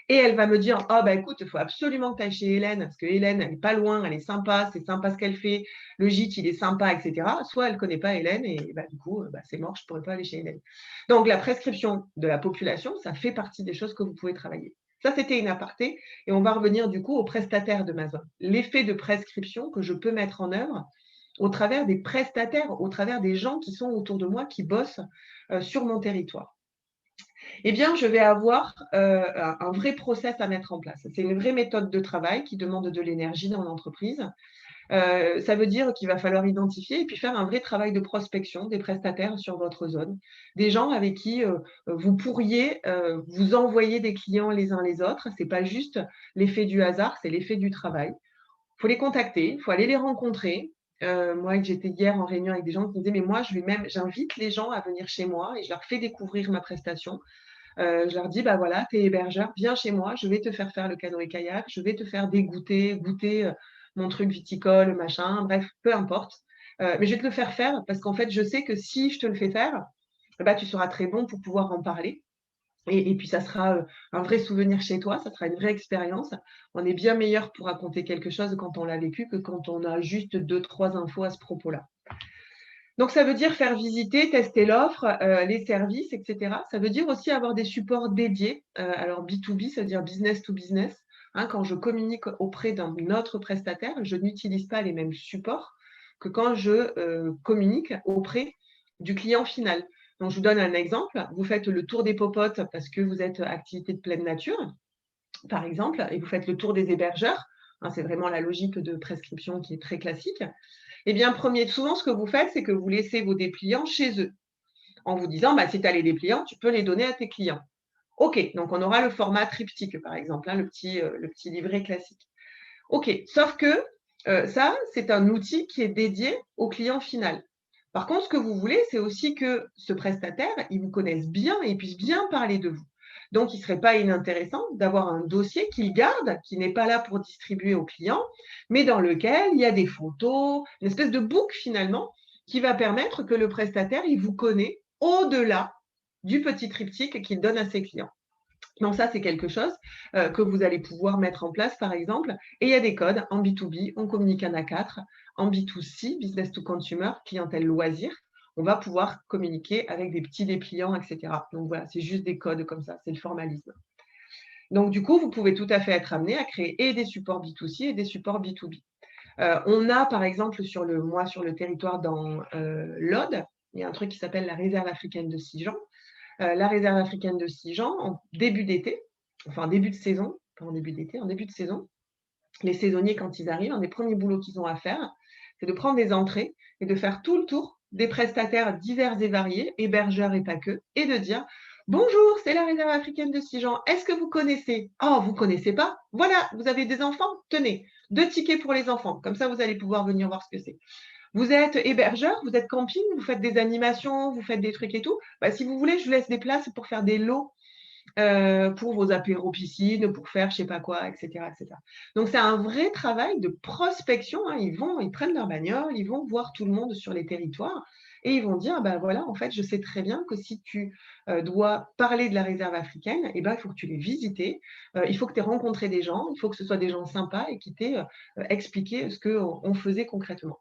Et elle va me dire, ah bah écoute, il faut absolument que tu ailles chez Hélène, parce que Hélène, elle n'est pas loin, elle est sympa, c'est sympa ce qu'elle fait, le gîte, il est sympa, etc. Soit elle ne connaît pas Hélène, et bah, du coup, c'est mort, je ne pourrais pas aller chez Hélène. Donc la prescription de la population, ça fait partie des choses que vous pouvez travailler. Ça, c'était une aparté, et on va revenir du coup aux prestataires de ma zone. L'effet de prescription que je peux mettre en œuvre au travers des prestataires, au travers des gens qui sont autour de moi, qui bossent sur mon territoire. Eh bien, je vais avoir un vrai process à mettre en place. C'est une vraie méthode de travail qui demande de l'énergie dans l'entreprise. Ça veut dire qu'il va falloir identifier et puis faire un vrai travail de prospection des prestataires sur votre zone, des gens avec qui vous pourriez vous envoyer des clients les uns les autres. Ce n'est pas juste l'effet du hasard, c'est l'effet du travail. Il faut les contacter, il faut aller les rencontrer. Moi, j'étais hier en réunion avec des gens qui me disaient, mais moi, j'invite les gens à venir chez moi et je leur fais découvrir ma prestation. Je leur dis, bah voilà, tu es hébergeur, viens chez moi, je vais te faire le canoë-kayak, je vais te faire goûter mon truc viticole, machin, bref, peu importe. Mais je vais te le faire parce qu'en fait, je sais que si je te le fais faire, bah, tu seras très bon pour pouvoir en parler. Et puis, ça sera un vrai souvenir chez toi, ça sera une vraie expérience. On est bien meilleur pour raconter quelque chose quand on l'a vécu que quand on a juste 2-3 infos à ce propos-là. Donc, ça veut dire faire visiter, tester l'offre, les services, etc. Ça veut dire aussi avoir des supports dédiés. Alors, B2B, ça veut dire business to business. Hein, quand je communique auprès d'un autre prestataire, je n'utilise pas les mêmes supports que quand je communique auprès du client final. Donc, je vous donne un exemple. Vous faites le tour des popotes parce que vous êtes activité de pleine nature, par exemple, et vous faites le tour des hébergeurs. Hein, c'est vraiment la logique de prescription qui est très classique. Eh bien, souvent, ce que vous faites, c'est que vous laissez vos dépliants chez eux en vous disant, bah, si tu as les dépliants, tu peux les donner à tes clients. OK, donc on aura le format triptyque, par exemple, hein, le petit livret classique. OK, sauf que Ça, c'est un outil qui est dédié au client final. Par contre, ce que vous voulez, c'est aussi que ce prestataire, il vous connaisse bien et il puisse bien parler de vous. Donc, il ne serait pas inintéressant d'avoir un dossier qu'il garde, qui n'est pas là pour distribuer aux clients, mais dans lequel il y a des photos, une espèce de book finalement, qui va permettre que le prestataire, il vous connaît au-delà du petit triptyque qu'il donne à ses clients. Donc ça, c'est quelque chose que vous allez pouvoir mettre en place, par exemple. Et il y a des codes en B2B, on communique en A4, en B2C, business to consumer, clientèle loisir. On va pouvoir communiquer avec des petits dépliants, etc. Donc voilà, c'est juste des codes comme ça, c'est le formalisme. Donc du coup, vous pouvez tout à fait être amené à créer et des supports B2C et des supports B2B. On a, par exemple, sur le territoire dans l'Aude, il y a un truc qui s'appelle la réserve africaine de Sijan. La réserve africaine de Sijan, en début d'été, enfin début de saison, pas en début d'été, en début de saison, les saisonniers, quand ils arrivent, un des premiers boulots qu'ils ont à faire, c'est de prendre des entrées et de faire tout le tour des prestataires divers et variés, hébergeurs et pas que, et de dire « Bonjour, c'est la réserve africaine de Sijan, est-ce que vous connaissez ?»« Oh, vous ne connaissez pas? Voilà, vous avez des enfants? Tenez, 2 tickets pour les enfants, comme ça vous allez pouvoir venir voir ce que c'est. » Vous êtes hébergeur, vous êtes camping, vous faites des animations, vous faites des trucs et tout. Bah, si vous voulez, je vous laisse des places pour faire des lots pour vos apéros piscines, pour faire je ne sais pas quoi, etc., etc. Donc, c'est un vrai travail de prospection. Hein. Ils prennent leur bagnole, ils vont voir tout le monde sur les territoires et ils vont dire, bah voilà, en fait, je sais très bien que si tu dois parler de la réserve africaine, eh ben, il faut que tu l'aies visité, il faut que tu aies rencontré des gens, il faut que ce soit des gens sympas et qui t'aient expliqué ce qu'on faisait concrètement.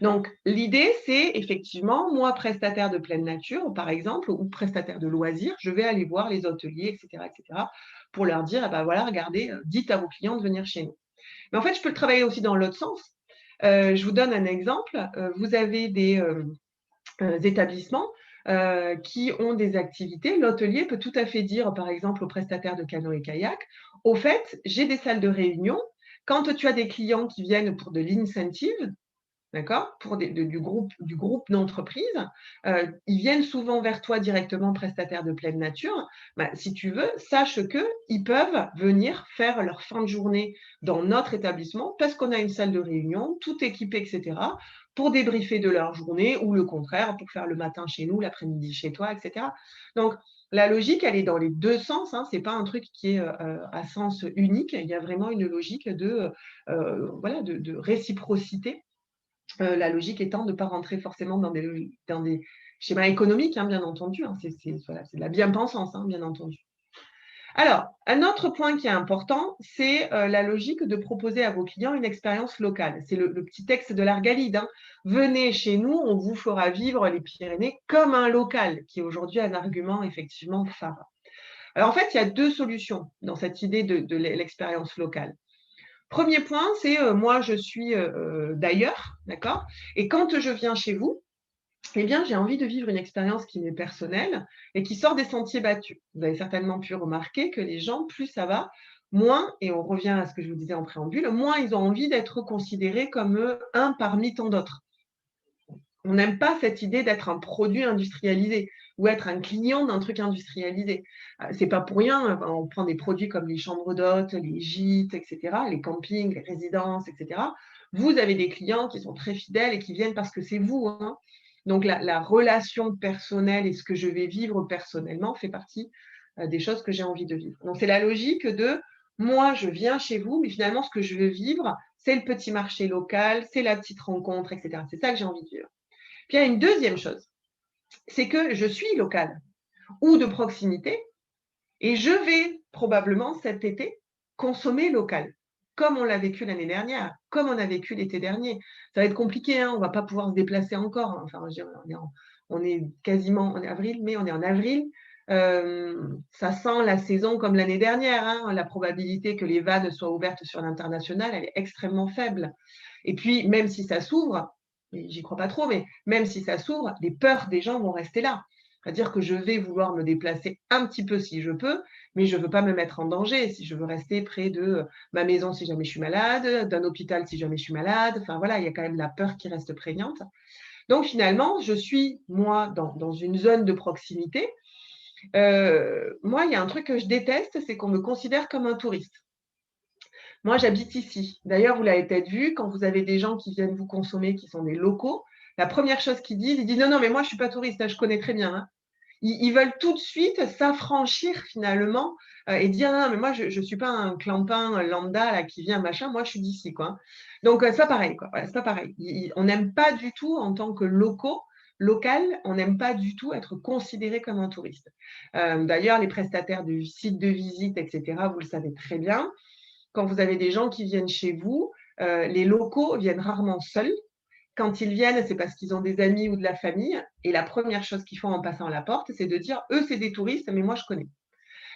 Donc, l'idée, c'est effectivement, moi, prestataire de pleine nature, par exemple, ou prestataire de loisirs, je vais aller voir les hôteliers, etc., pour leur dire, ah ben voilà, regardez, dites à vos clients de venir chez nous. Mais en fait, je peux le travailler aussi dans l'autre sens. Je vous donne un exemple. Vous avez des établissements qui ont des activités. L'hôtelier peut tout à fait dire, par exemple, aux prestataires de canoë et kayak, au fait, j'ai des salles de réunion. Quand tu as des clients qui viennent pour de l'incentive, d'accord, pour du groupe d'entreprises, ils viennent souvent vers toi directement, prestataire de pleine nature. Bah, si tu veux, sache qu'ils peuvent venir faire leur fin de journée dans notre établissement parce qu'on a une salle de réunion, tout équipé, etc., pour débriefer de leur journée ou le contraire, pour faire le matin chez nous, l'après-midi chez toi, etc. Donc, la logique, elle est dans les deux sens. Hein. Ce n'est pas un truc qui est à sens unique. Il y a vraiment une logique de réciprocité. La logique étant de ne pas rentrer forcément dans des schémas économiques, hein, bien entendu. Hein, c'est de la bien-pensance, hein, bien entendu. Alors, un autre point qui est important, c'est la logique de proposer à vos clients une expérience locale. C'est le petit texte de l'Argalide. Hein. Venez chez nous, on vous fera vivre les Pyrénées comme un local, qui est aujourd'hui un argument effectivement phare. Alors, en fait, il y a deux solutions dans cette idée de l'expérience locale. Premier point, c'est moi, je suis d'ailleurs, d'accord? Et quand je viens chez vous, eh bien, j'ai envie de vivre une expérience qui m'est personnelle et qui sort des sentiers battus. Vous avez certainement pu remarquer que les gens, plus ça va, moins, et on revient à ce que je vous disais en préambule, moins ils ont envie d'être considérés comme un parmi tant d'autres. On n'aime pas cette idée d'être un produit industrialisé ou être un client d'un truc industrialisé. C'est pas pour rien, on prend des produits comme les chambres d'hôtes, les gîtes, etc., les campings, les résidences, etc. Vous avez des clients qui sont très fidèles et qui viennent parce que c'est vous. Hein. Donc, la relation personnelle et ce que je vais vivre personnellement fait partie des choses que j'ai envie de vivre. Donc, c'est la logique de moi, je viens chez vous, mais finalement, ce que je veux vivre, c'est le petit marché local, c'est la petite rencontre, etc. C'est ça que j'ai envie de vivre. Puis il y a une deuxième chose, c'est que je suis locale ou de proximité et je vais probablement cet été consommer local, comme on l'a vécu l'année dernière, comme on a vécu l'été dernier. Ça va être compliqué, hein, on ne va pas pouvoir se déplacer encore. Enfin, on est quasiment en avril, mais on est en avril. Ça sent la saison comme l'année dernière. Hein. La probabilité que les vannes soient ouvertes sur l'international, elle est extrêmement faible. Et puis, même si ça s'ouvre, j'y crois pas trop, mais même si ça s'ouvre, les peurs des gens vont rester là. C'est-à-dire que je vais vouloir me déplacer un petit peu si je peux, mais je ne veux pas me mettre en danger. Si je veux rester près de ma maison si jamais je suis malade, d'un hôpital si jamais je suis malade, enfin voilà, il y a quand même la peur qui reste prégnante. Donc finalement, je suis, moi, dans une zone de proximité. Moi, il y a un truc que je déteste, c'est qu'on me considère comme un touriste. Moi, j'habite ici. D'ailleurs, vous l'avez peut-être vu, quand vous avez des gens qui viennent vous consommer, qui sont des locaux, la première chose qu'ils disent, ils disent non, non, mais moi, je ne suis pas touriste, hein, je connais très bien, hein. Ils veulent tout de suite s'affranchir finalement et dire non, mais moi, je ne suis pas un clampin lambda là, qui vient, machin, moi, je suis d'ici, quoi. Donc, c'est pas pareil, quoi. Voilà, c'est pas pareil. On n'aime pas du tout, en tant que local, on n'aime pas du tout être considéré comme un touriste. D'ailleurs, les prestataires de sites de visite, etc., vous le savez très bien, quand vous avez des gens qui viennent chez vous, les locaux viennent rarement seuls. Quand ils viennent, c'est parce qu'ils ont des amis ou de la famille. Et la première chose qu'ils font en passant à la porte, c'est de dire, eux, c'est des touristes, mais moi, je connais.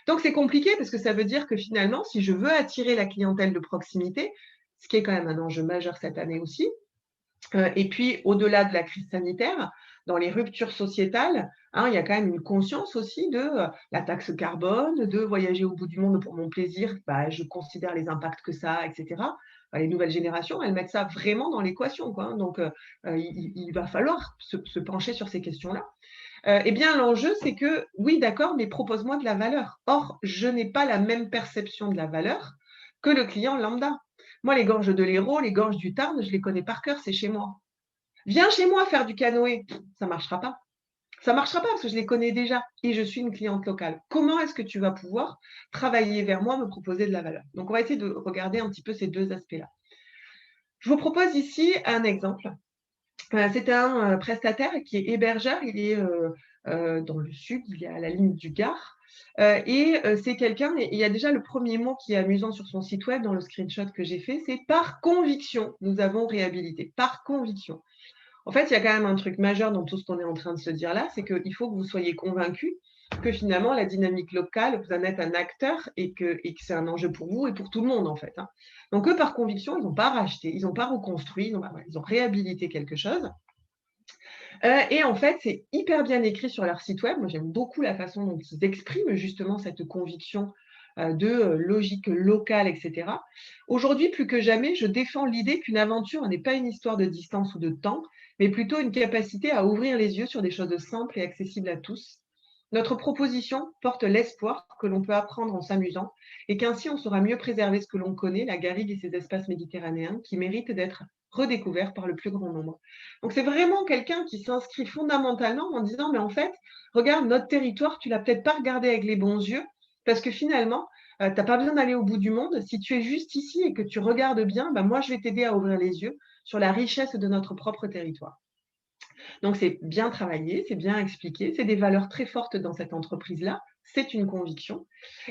Donc, c'est compliqué parce que ça veut dire que finalement, si je veux attirer la clientèle de proximité, ce qui est quand même un enjeu majeur cette année aussi, et puis au-delà de la crise sanitaire, dans les ruptures sociétales, hein, il y a quand même une conscience aussi de la taxe carbone, de voyager au bout du monde pour mon plaisir, bah, je considère les impacts que ça a, etc. Les nouvelles générations, elles mettent ça vraiment dans l'équation, quoi, hein. Donc, il va falloir se pencher sur ces questions-là. Eh bien, l'enjeu, c'est que, oui, d'accord, mais propose-moi de la valeur. Or, je n'ai pas la même perception de la valeur que le client lambda. Moi, les gorges de l'Hérault, les gorges du Tarn, je les connais par cœur, c'est chez moi. Viens chez moi faire du canoë. Ça ne marchera pas. Ça ne marchera pas parce que je les connais déjà et je suis une cliente locale. Comment est-ce que tu vas pouvoir travailler vers moi, me proposer de la valeur? Donc, on va essayer de regarder un petit peu ces deux aspects-là. Je vous propose ici un exemple. C'est un prestataire qui est hébergeur. Il est dans le sud, il est à la ligne du Gard. Et c'est quelqu'un, et il y a déjà le premier mot qui est amusant sur son site web dans le screenshot que j'ai fait, c'est par conviction, nous avons réhabilité. Par conviction. En fait, il y a quand même un truc majeur dans tout ce qu'on est en train de se dire là, c'est qu'il faut que vous soyez convaincus que finalement, la dynamique locale, vous en êtes un acteur et que c'est un enjeu pour vous et pour tout le monde, en fait, hein. Donc, eux, par conviction, ils n'ont pas racheté, ils n'ont pas reconstruit, ils ont réhabilité quelque chose. Et en fait, c'est hyper bien écrit sur leur site web. Moi, j'aime beaucoup la façon dont ils expriment justement cette conviction de logique locale, etc. Aujourd'hui, plus que jamais, je défends l'idée qu'une aventure n'est pas une histoire de distance ou de temps, mais plutôt une capacité à ouvrir les yeux sur des choses simples et accessibles à tous. Notre proposition porte l'espoir que l'on peut apprendre en s'amusant et qu'ainsi on saura mieux préserver ce que l'on connaît, la garrigue et ses espaces méditerranéens qui méritent d'être redécouverts par le plus grand nombre. Donc c'est vraiment quelqu'un qui s'inscrit fondamentalement en disant, mais en fait, regarde, notre territoire, tu l'as peut-être pas regardé avec les bons yeux, parce que finalement, tu n'as pas besoin d'aller au bout du monde. Si tu es juste ici et que tu regardes bien, bah, moi, je vais t'aider à ouvrir les yeux sur la richesse de notre propre territoire. Donc, c'est bien travaillé, c'est bien expliqué, c'est des valeurs très fortes dans cette entreprise-là, c'est une conviction.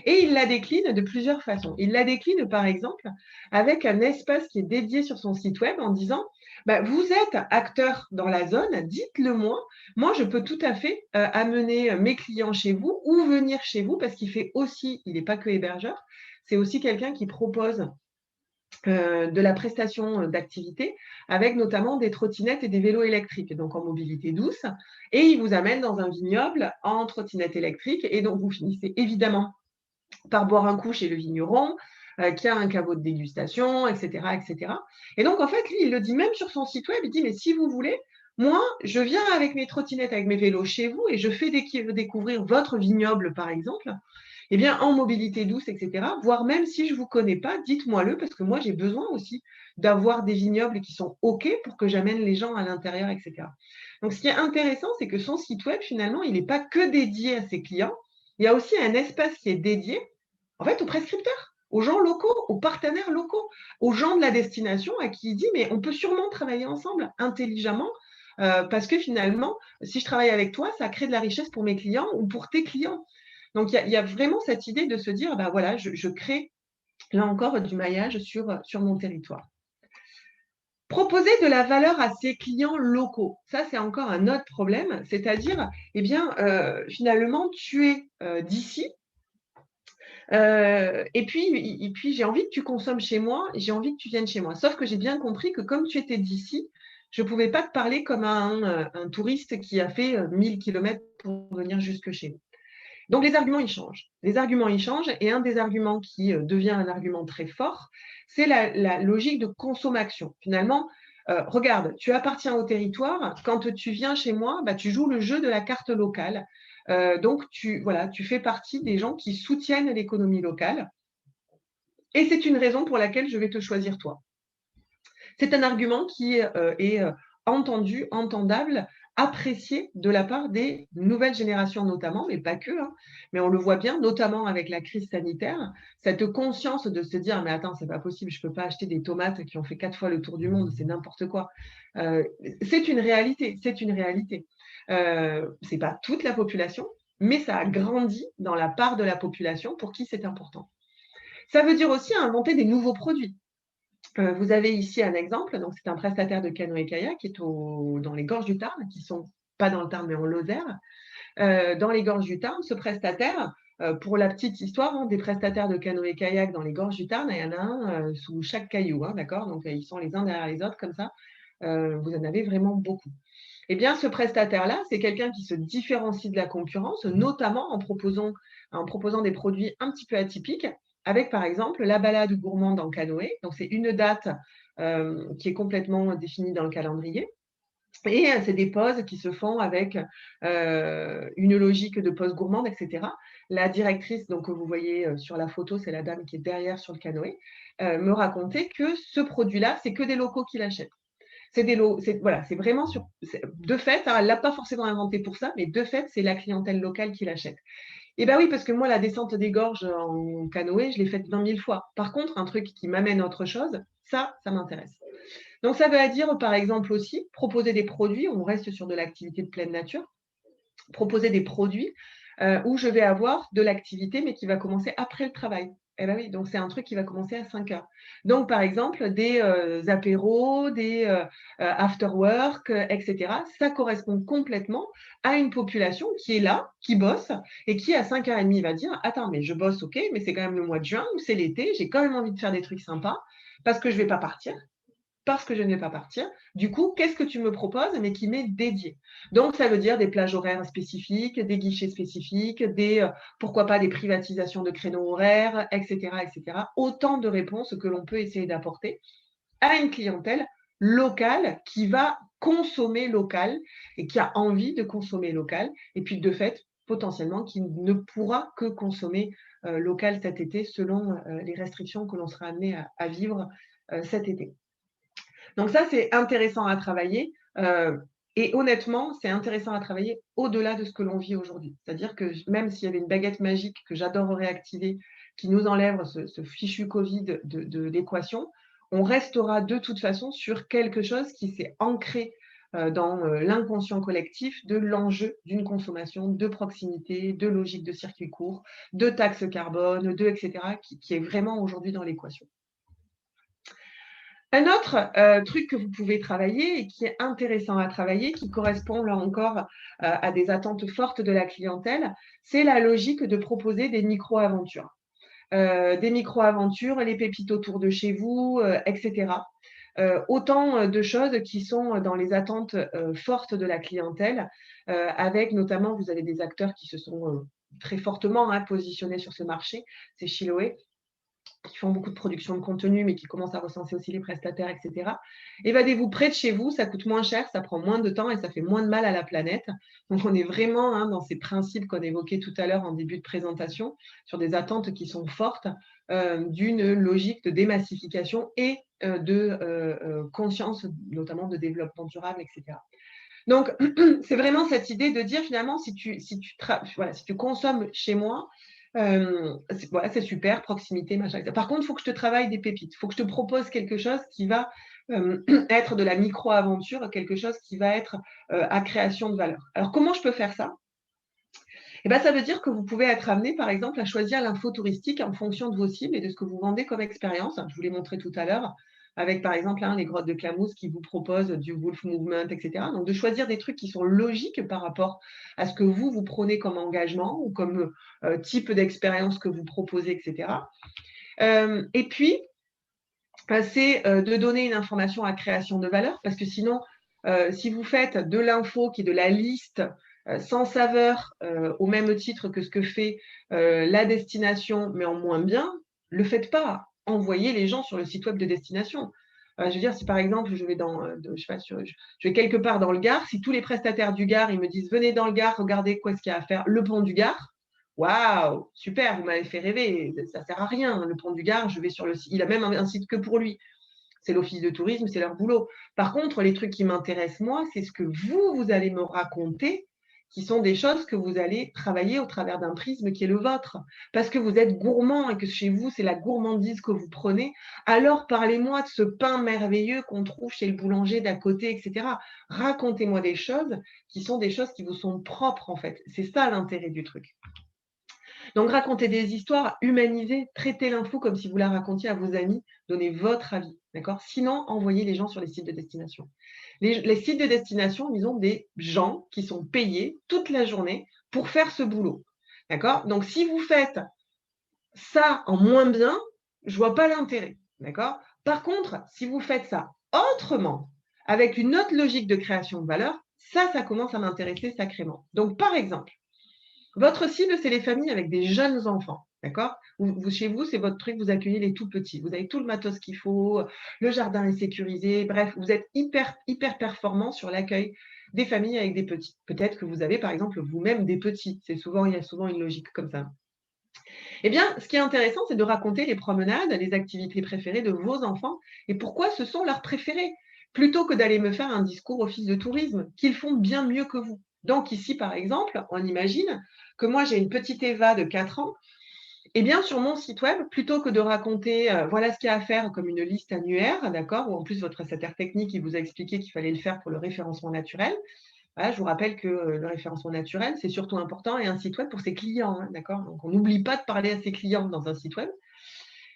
Et il la décline de plusieurs façons. Il la décline, par exemple, avec un espace qui est dédié sur son site web en disant, bah, vous êtes acteur dans la zone, dites-le moi. Moi, je peux tout à fait amener mes clients chez vous ou venir chez vous parce qu'il fait aussi, il n'est pas que hébergeur, c'est aussi quelqu'un qui propose de la prestation d'activité avec notamment des trottinettes et des vélos électriques, donc en mobilité douce. Et il vous amène dans un vignoble en trottinette électrique et donc vous finissez évidemment par boire un coup chez le vigneron qui a un caveau de dégustation, etc., etc. Et donc, en fait, lui, il le dit même sur son site web, il dit, mais si vous voulez, moi, je viens avec mes trottinettes, avec mes vélos chez vous et je fais découvrir votre vignoble, par exemple, eh bien, en mobilité douce, etc., voire même si je ne vous connais pas, dites-moi-le, parce que moi, j'ai besoin aussi d'avoir des vignobles qui sont OK pour que j'amène les gens à l'intérieur, etc. Donc, ce qui est intéressant, c'est que son site web, finalement, il n'est pas que dédié à ses clients, il y a aussi un espace qui est dédié, en fait, aux prescripteurs, aux gens locaux, aux partenaires locaux, aux gens de la destination à qui il dit, mais on peut sûrement travailler ensemble intelligemment, parce que finalement, si je travaille avec toi, ça crée de la richesse pour mes clients ou pour tes clients. Donc, il y a vraiment cette idée de se dire, bah voilà, je crée là encore du maillage sur mon territoire. Proposer de la valeur à ses clients locaux, ça c'est encore un autre problème, c'est-à-dire, eh bien, finalement, tu es d'ici, et puis j'ai envie que tu consommes chez moi, j'ai envie que tu viennes chez moi. Sauf que j'ai bien compris que comme tu étais d'ici, je ne pouvais pas te parler comme un touriste qui a fait 1000 km pour venir jusque chez nous. Donc, les arguments, ils changent. Les arguments, ils changent. Et un des arguments qui devient un argument très fort, c'est la logique de consommation. Finalement, regarde, tu appartiens au territoire. Quand tu viens chez moi, bah, tu joues le jeu de la carte locale. Donc, tu fais partie des gens qui soutiennent l'économie locale. Et c'est une raison pour laquelle je vais te choisir toi. C'est un argument qui est entendu, entendable, apprécié de la part des nouvelles générations notamment, mais pas que, hein, mais on le voit bien, notamment avec la crise sanitaire, cette conscience de se dire: «Mais attends, c'est pas possible, je peux pas acheter des tomates qui ont fait 4 fois le tour du monde, c'est n'importe quoi». C'est une réalité, c'est une réalité. C'est pas toute la population, mais ça a grandi dans la part de la population pour qui c'est important. Ça veut dire aussi inventer des nouveaux produits. Vous avez ici un exemple, donc c'est un prestataire de canoë-kayak qui est dans les gorges du Tarn, qui sont pas dans le Tarn, mais en Lozère. Dans les gorges du Tarn, ce prestataire, pour la petite histoire, hein, des prestataires de canoë-kayak dans les gorges du Tarn, il y en a un sous chaque caillou, hein, d'accord? Donc ils sont les uns derrière les autres comme ça. Vous en avez vraiment beaucoup. Eh bien, ce prestataire-là, c'est quelqu'un qui se différencie de la concurrence, notamment en proposant des produits un petit peu atypiques, avec par exemple la balade gourmande en canoë. Donc, c'est une date qui est complètement définie dans le calendrier. Et c'est des pauses qui se font avec une logique de pause gourmande, etc. La directrice, donc, que vous voyez sur la photo, c'est la dame qui est derrière sur le canoë, me racontait que ce produit-là, c'est que des locaux qui l'achètent. C'est des lots, voilà, c'est vraiment de fait, hein, elle ne l'a pas forcément inventé pour ça, mais de fait, c'est la clientèle locale qui l'achète. Et bien oui, parce que moi, la descente des gorges en canoë, je l'ai faite 20 000 fois. Par contre, un truc qui m'amène à autre chose, ça m'intéresse. Donc, ça veut dire, par exemple aussi, proposer des produits, on reste sur de l'activité de pleine nature, proposer des produits où je vais avoir de l'activité, mais qui va commencer après le travail. Eh bien oui, donc c'est un truc qui va commencer à 5 heures. Donc, par exemple, des apéros, des after work, etc. Ça correspond complètement à une population qui est là, qui bosse, et qui à 5h30 va dire: «Attends, mais je bosse, ok, mais c'est quand même le mois de juin ou c'est l'été, j'ai quand même envie de faire des trucs sympas parce que je ne vais pas partir, parce que je ne vais pas partir. Du coup, qu'est-ce que tu me proposes, mais qui m'est dédié?» Donc, ça veut dire des plages horaires spécifiques, des guichets spécifiques, pourquoi pas des privatisations de créneaux horaires, etc., etc. Autant de réponses que l'on peut essayer d'apporter à une clientèle locale qui va consommer local et qui a envie de consommer local. Et puis, de fait, potentiellement, qui ne pourra que consommer local cet été selon les restrictions que l'on sera amené à vivre cet été. Donc ça, c'est intéressant à travailler. Et honnêtement, c'est intéressant à travailler au-delà de ce que l'on vit aujourd'hui. C'est-à-dire que même s'il y avait une baguette magique que j'adorerais activer, qui nous enlève ce fichu Covid de l'équation, on restera de toute façon sur quelque chose qui s'est ancré dans l'inconscient collectif de l'enjeu d'une consommation de proximité, de logique de circuit court, de taxe carbone, etc., qui est vraiment aujourd'hui dans l'équation. Un autre truc que vous pouvez travailler et qui est intéressant à travailler, qui correspond là encore à des attentes fortes de la clientèle, c'est la logique de proposer des micro-aventures. Des micro-aventures, les pépites autour de chez vous, etc. Autant de choses qui sont dans les attentes fortes de la clientèle, avec notamment, vous avez des acteurs qui se sont très fortement positionnés sur ce marché, c'est Chiloé, qui font beaucoup de production de contenu, mais qui commencent à recenser aussi les prestataires, etc. Évadez-vous près de chez vous, ça coûte moins cher, ça prend moins de temps et ça fait moins de mal à la planète. Donc, on est vraiment dans ces principes qu'on évoquait tout à l'heure en début de présentation, sur des attentes qui sont fortes, d'une logique de démassification et de conscience, notamment de développement durable, etc. Donc, c'est vraiment cette idée de dire finalement, si tu consommes chez moi, voilà, c'est super, proximité, machin. Par contre, il faut que je te travaille des pépites. Il faut que je te propose quelque chose qui va être de la micro-aventure, quelque chose qui va être à création de valeur. Alors, comment je peux faire ça? Eh ben, ça veut dire que vous pouvez être amené, par exemple, à choisir l'info touristique en fonction de vos cibles et de ce que vous vendez comme expérience. Je vous l'ai montré tout à l'heure avec, par exemple, les grottes de Klamaus qui vous proposent du Wolf Movement, etc. Donc, de choisir des trucs qui sont logiques par rapport à ce que vous prenez comme engagement ou comme type d'expérience que vous proposez, etc. Et puis, c'est de donner une information à création de valeur parce que sinon, si vous faites de l'info qui est de la liste sans saveur, au même titre que ce que fait la destination, mais en moins bien, ne le faites pas. Envoyez les gens sur le site web de destination. Je veux dire, si par exemple, je vais je vais quelque part dans le Gard, si tous les prestataires du Gard, ils me disent: «Venez dans le Gard, regardez quoi ce qu'il y a à faire», le pont du Gard, Waouh, super, vous m'avez fait rêver. Ça ne sert à rien. Le Pont du Gard, je vais sur le site. Il a même un site que pour lui. C'est l'office de tourisme, c'est leur boulot. Par contre, les trucs qui m'intéressent, moi, c'est ce que vous allez me raconter, qui sont des choses que vous allez travailler au travers d'un prisme qui est le vôtre. Parce que vous êtes gourmand et que chez vous, c'est la gourmandise que vous prenez. Alors, parlez-moi de ce pain merveilleux qu'on trouve chez le boulanger d'à côté, etc. Racontez-moi des choses qui sont des choses qui vous sont propres, en fait. C'est ça l'intérêt du truc. Donc, racontez des histoires, humanisez, traitez l'info comme si vous la racontiez à vos amis, donnez votre avis, d'accord? Sinon, envoyez les gens sur les sites de destination. Les sites de destination, ils ont des gens qui sont payés toute la journée pour faire ce boulot, d'accord? Donc, si vous faites ça en moins bien, je vois pas l'intérêt, d'accord? Par contre, si vous faites ça autrement, avec une autre logique de création de valeur, ça commence à m'intéresser sacrément. Donc, par exemple, votre cible, c'est les familles avec des jeunes enfants, d'accord? Chez vous, c'est votre truc, vous accueillez les tout petits. Vous avez tout le matos qu'il faut, le jardin est sécurisé, bref, vous êtes hyper performant sur l'accueil des familles avec des petits. Peut-être que vous avez, par exemple, vous-même des petits. Il y a souvent une logique comme ça. Eh bien, ce qui est intéressant, c'est de raconter les promenades, les activités préférées de vos enfants et pourquoi ce sont leurs préférés, plutôt que d'aller me faire un discours office de tourisme, qu'ils font bien mieux que vous. Donc ici, par exemple, on imagine que moi, j'ai une petite Eva de 4 ans. Eh bien, sur mon site web, plutôt que de raconter voilà ce qu'il y a à faire comme une liste annuaire, d'accord, ou en plus votre prestataire technique il vous a expliqué qu'il fallait le faire pour le référencement naturel. Voilà, je vous rappelle que le référencement naturel, c'est surtout important et un site web pour ses clients, hein, d'accord. Donc, on n'oublie pas de parler à ses clients dans un site web.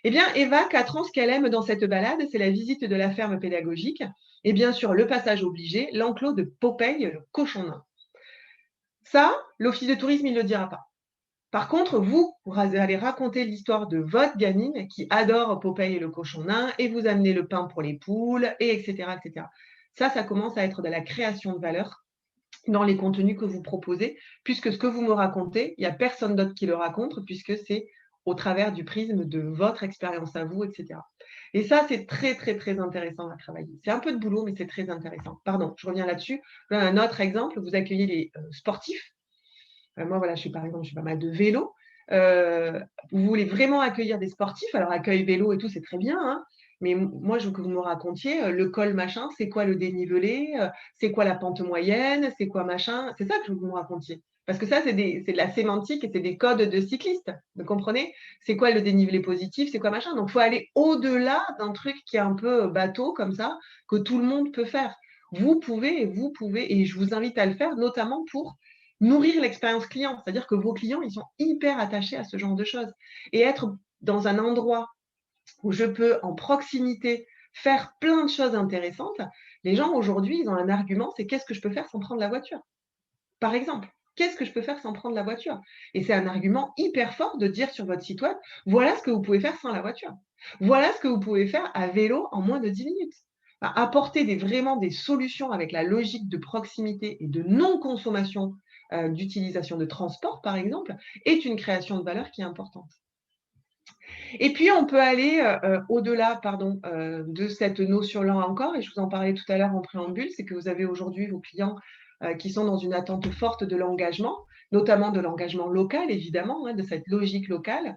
Eh bien, Eva, 4 ans, ce qu'elle aime dans cette balade, c'est la visite de la ferme pédagogique et bien sûr le passage obligé, l'enclos de Popeye, le cochon nain. Ça, l'office de tourisme, il ne le dira pas. Par contre, vous allez raconter l'histoire de votre gamine qui adore Popeye et le cochon nain et vous amenez le pain pour les poules, et etc., etc. Ça commence à être de la création de valeur dans les contenus que vous proposez, puisque ce que vous me racontez, il n'y a personne d'autre qui le raconte, puisque c'est au travers du prisme de votre expérience à vous, etc. Et ça, c'est très intéressant à travailler. C'est un peu de boulot, mais c'est très intéressant. Pardon, je reviens là-dessus. Là, un autre exemple, vous accueillez les sportifs. Moi, voilà, par exemple, je fais pas mal de vélo. Vous voulez vraiment accueillir des sportifs, alors accueil vélo et tout, c'est très bien, hein, mais moi, je veux que vous me racontiez le col machin, c'est quoi le dénivelé, c'est quoi la pente moyenne, c'est quoi machin, c'est ça que je veux que vous me racontiez. Parce que ça, c'est de la sémantique et c'est des codes de cyclistes, vous comprenez? C'est quoi le dénivelé positif, c'est quoi machin? Donc, il faut aller au-delà d'un truc qui est un peu bateau comme ça, que tout le monde peut faire. Vous pouvez, et je vous invite à le faire, notamment pour nourrir l'expérience client. C'est-à-dire que vos clients, ils sont hyper attachés à ce genre de choses. Et être dans un endroit où je peux, en proximité, faire plein de choses intéressantes, les gens, aujourd'hui, ils ont un argument, c'est qu'est-ce que je peux faire sans prendre la voiture? Par exemple, qu'est-ce que je peux faire sans prendre la voiture? Et c'est un argument hyper fort de dire sur votre site web, voilà ce que vous pouvez faire sans la voiture. Voilà ce que vous pouvez faire à vélo en moins de 10 minutes. Enfin, apporter vraiment des solutions avec la logique de proximité et de non-consommation d'utilisation de transport, par exemple, est une création de valeur qui est importante. Et puis, on peut aller au-delà de cette notion-là encore, et je vous en parlais tout à l'heure en préambule, c'est que vous avez aujourd'hui vos clients qui sont dans une attente forte de l'engagement, notamment de l'engagement local, évidemment, hein, de cette logique locale.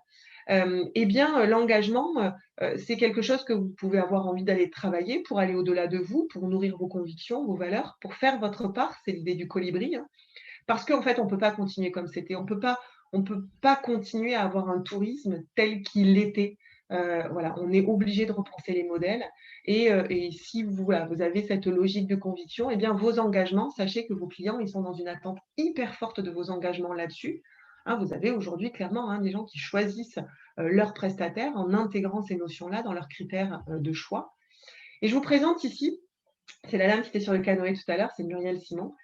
Eh bien, l'engagement, c'est quelque chose que vous pouvez avoir envie d'aller travailler pour aller au-delà de vous, pour nourrir vos convictions, vos valeurs, pour faire votre part, c'est l'idée du colibri, hein. Parce qu'en fait, on ne peut pas continuer comme c'était. On peut pas continuer à avoir un tourisme tel qu'il était. Voilà, on est obligé de repenser les modèles. Et si voilà, vous avez cette logique de conviction, eh bien, vos engagements, sachez que vos clients, ils sont dans une attente hyper forte de vos engagements là-dessus. Hein, vous avez aujourd'hui clairement des gens qui choisissent leurs prestataires en intégrant ces notions-là dans leurs critères de choix. Et je vous présente ici, c'est la dame qui était sur le canoë tout à l'heure, c'est Muriel Simon.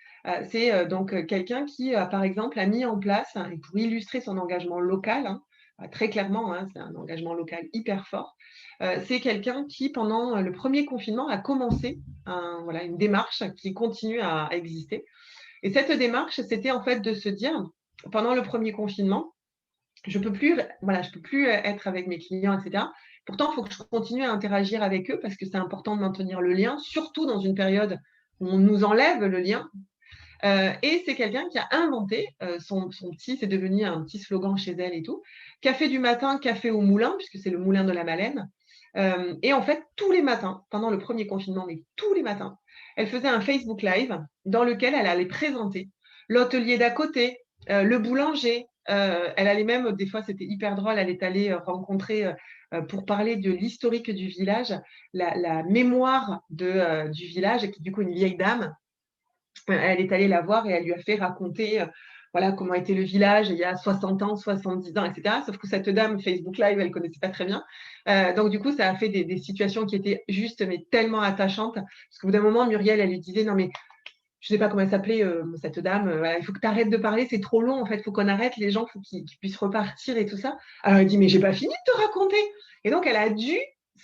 C'est donc quelqu'un qui, par exemple, a mis en place, et pour illustrer son engagement local, hein, très clairement, hein, c'est un engagement local hyper fort, c'est quelqu'un qui, pendant le premier confinement, a commencé voilà, une démarche qui continue à exister. Et cette démarche, c'était en fait de se dire, pendant le premier confinement, je ne peux plus, voilà, je peux plus être avec mes clients, etc. Pourtant, il faut que je continue à interagir avec eux parce que c'est important de maintenir le lien, surtout dans une période où on nous enlève le lien. Et c'est quelqu'un qui a inventé son petit, c'est devenu un petit slogan chez elle et tout. Café du matin, café au moulin, puisque c'est le moulin de la Malène. Et en fait, tous les matins, pendant le premier confinement, mais tous les matins, elle faisait un Facebook Live dans lequel elle allait présenter l'hôtelier d'à côté, le boulanger. Elle allait même, des fois, c'était hyper drôle, elle est allée rencontrer, pour parler de l'historique du village, la mémoire du village, et qui du coup une vieille dame. Elle est allée la voir et elle lui a fait raconter voilà, comment était le village il y a 60 ans, 70 ans, etc. Sauf que cette dame, Facebook Live, elle ne connaissait pas très bien. Donc, du coup, ça a fait des situations qui étaient juste, mais tellement attachantes. Parce qu'au bout d'un moment, Muriel, elle lui disait, non, mais je ne sais pas comment elle s'appelait, cette dame, voilà, il faut que tu arrêtes de parler, c'est trop long, en fait, il faut qu'on arrête, les gens, il faut qu'ils puissent repartir et tout ça. Alors, elle dit, mais j'ai pas fini de te raconter. Et donc, elle a dû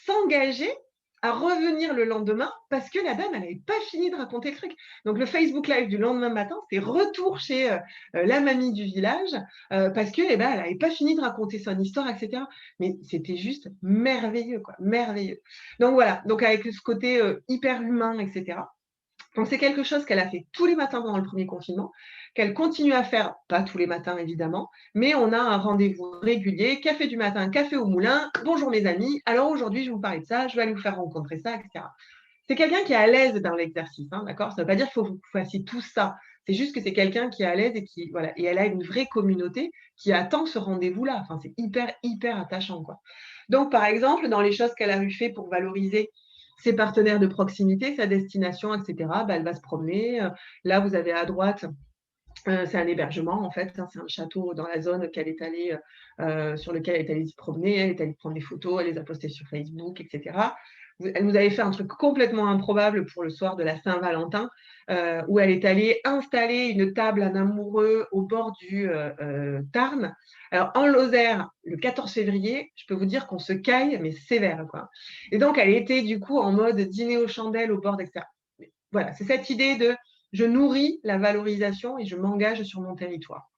s'engager à revenir le lendemain parce que la dame, elle n'avait pas fini de raconter le truc. Donc, le Facebook Live du lendemain matin, c'est retour chez la mamie du village parce que, eh ben, elle n'avait pas fini de raconter son histoire, etc. Mais c'était juste merveilleux, quoi, merveilleux. Donc, voilà, donc avec ce côté hyper humain, etc. Donc, c'est quelque chose qu'elle a fait tous les matins pendant le premier confinement, qu'elle continue à faire, pas tous les matins évidemment, mais on a un rendez-vous régulier, café du matin, café au moulin, bonjour mes amis, alors aujourd'hui je vais vous parler de ça, je vais aller vous faire rencontrer ça, etc. C'est quelqu'un qui est à l'aise dans l'exercice, hein, d'accord? Ça ne veut pas dire qu'il faut que vous fassiez tout ça, c'est juste que c'est quelqu'un qui est à l'aise et qui, voilà, et elle a une vraie communauté qui attend ce rendez-vous-là, enfin, c'est hyper, hyper attachant, quoi. Donc, par exemple, dans les choses qu'elle a eu fait pour valoriser ses partenaires de proximité, sa destination, etc., bah, elle va se promener. Là, vous avez à droite, c'est un hébergement, en fait, hein, c'est un château dans la zone qu'elle est allée, sur lequel elle est allée se promener, elle est allée prendre des photos, elle les a postées sur Facebook, etc. Elle nous avait fait un truc complètement improbable pour le soir de la Saint-Valentin, où elle est allée installer une table en amoureux au bord du Tarn. Alors, en Lozère, le 14 février, je peux vous dire qu'on se caille, mais sévère, quoi. Et donc, elle était du coup en mode dîner aux chandelles au bord, etc. Voilà, c'est cette idée de je nourris la valorisation et je m'engage sur mon territoire.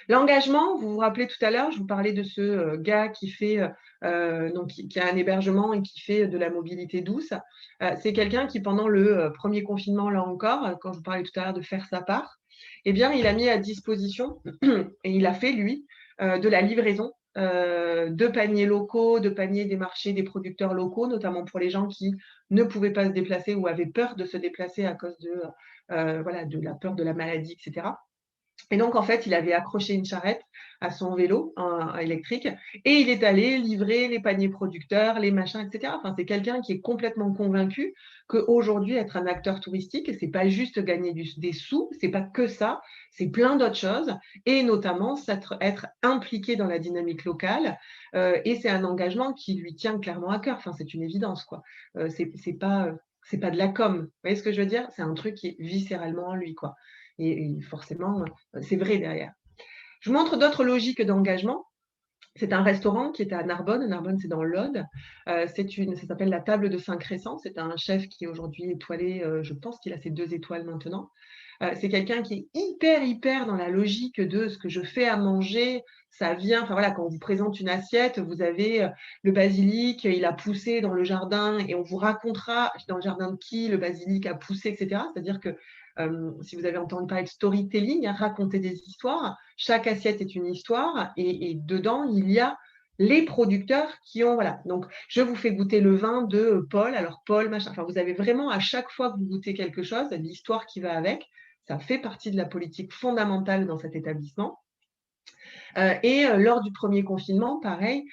L'engagement, vous vous rappelez tout à l'heure, je vous parlais de ce gars qui fait donc qui a un hébergement et qui fait de la mobilité douce. C'est quelqu'un qui, pendant le premier confinement, là encore, quand je vous parlais tout à l'heure de faire sa part, eh bien, il a mis à disposition et il a fait, lui, de la livraison de paniers locaux, de paniers des marchés des producteurs locaux, notamment pour les gens qui ne pouvaient pas se déplacer ou avaient peur de se déplacer à cause de, voilà, de la peur de la maladie, etc. Et donc, en fait, il avait accroché une charrette à son vélo électrique et il est allé livrer les paniers producteurs, les machins, etc. Enfin, c'est quelqu'un qui est complètement convaincu qu'aujourd'hui, être un acteur touristique, c'est pas juste gagner des sous, c'est pas que ça, c'est plein d'autres choses et notamment être impliqué dans la dynamique locale. Et c'est un engagement qui lui tient clairement à cœur. Enfin, c'est une évidence, quoi. C'est pas de la com. Vous voyez ce que je veux dire? C'est un truc qui est viscéralement en lui, quoi. Et forcément, c'est vrai derrière. Je vous montre d'autres logiques d'engagement. C'est un restaurant qui est à Narbonne. Narbonne, c'est dans l'Aude. Ça s'appelle la Table de Saint-Crescent. C'est un chef qui est aujourd'hui étoilé. Je pense qu'il a ses 2 étoiles maintenant. C'est quelqu'un qui est hyper, hyper dans la logique de ce que je fais à manger. Ça vient, enfin voilà, quand on vous présente une assiette, vous avez le basilic, il a poussé dans le jardin et on vous racontera dans le jardin de qui le basilic a poussé, etc. C'est-à-dire que si vous avez entendu parler de storytelling, hein, raconter des histoires, chaque assiette est une histoire et dedans, il y a les producteurs qui ont, voilà. Donc, je vous fais goûter le vin de Paul. Alors, Paul, machin. Enfin, vous avez vraiment, à chaque fois que vous goûtez quelque chose, l'histoire qui va avec. Ça fait partie de la politique fondamentale dans cet établissement. Lors du premier confinement, pareil,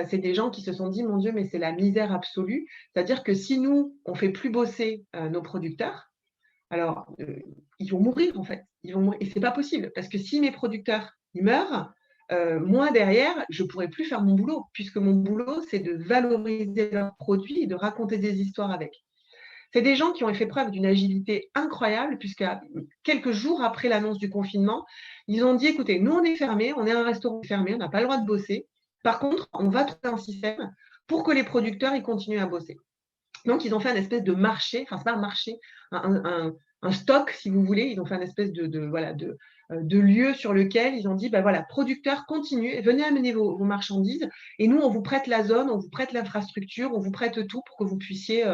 c'est des gens qui se sont dit, mon Dieu, mais c'est la misère absolue. C'est-à-dire que si nous, on ne fait plus bosser nos producteurs, alors ils vont mourir en fait. Ils vont mourir. Et ce n'est pas possible, parce que si mes producteurs ils meurent, moi derrière, je ne pourrai plus faire mon boulot, puisque mon boulot, c'est de valoriser leurs produits et de raconter des histoires avec. C'est des gens qui ont fait preuve d'une agilité incroyable, puisque quelques jours après l'annonce du confinement, ils ont dit, écoutez, nous, on est fermé, on est un restaurant fermé, on n'a pas le droit de bosser. Par contre, on va trouver un système pour que les producteurs ils continuent à bosser. Donc, ils ont fait un espèce de marché, enfin, c'est pas un marché, un stock, si vous voulez. Ils ont fait un espèce voilà, de lieu sur lequel ils ont dit, voilà, producteurs, continuez, venez amener vos marchandises et nous, on vous prête la zone, on vous prête l'infrastructure, on vous prête tout pour que vous puissiez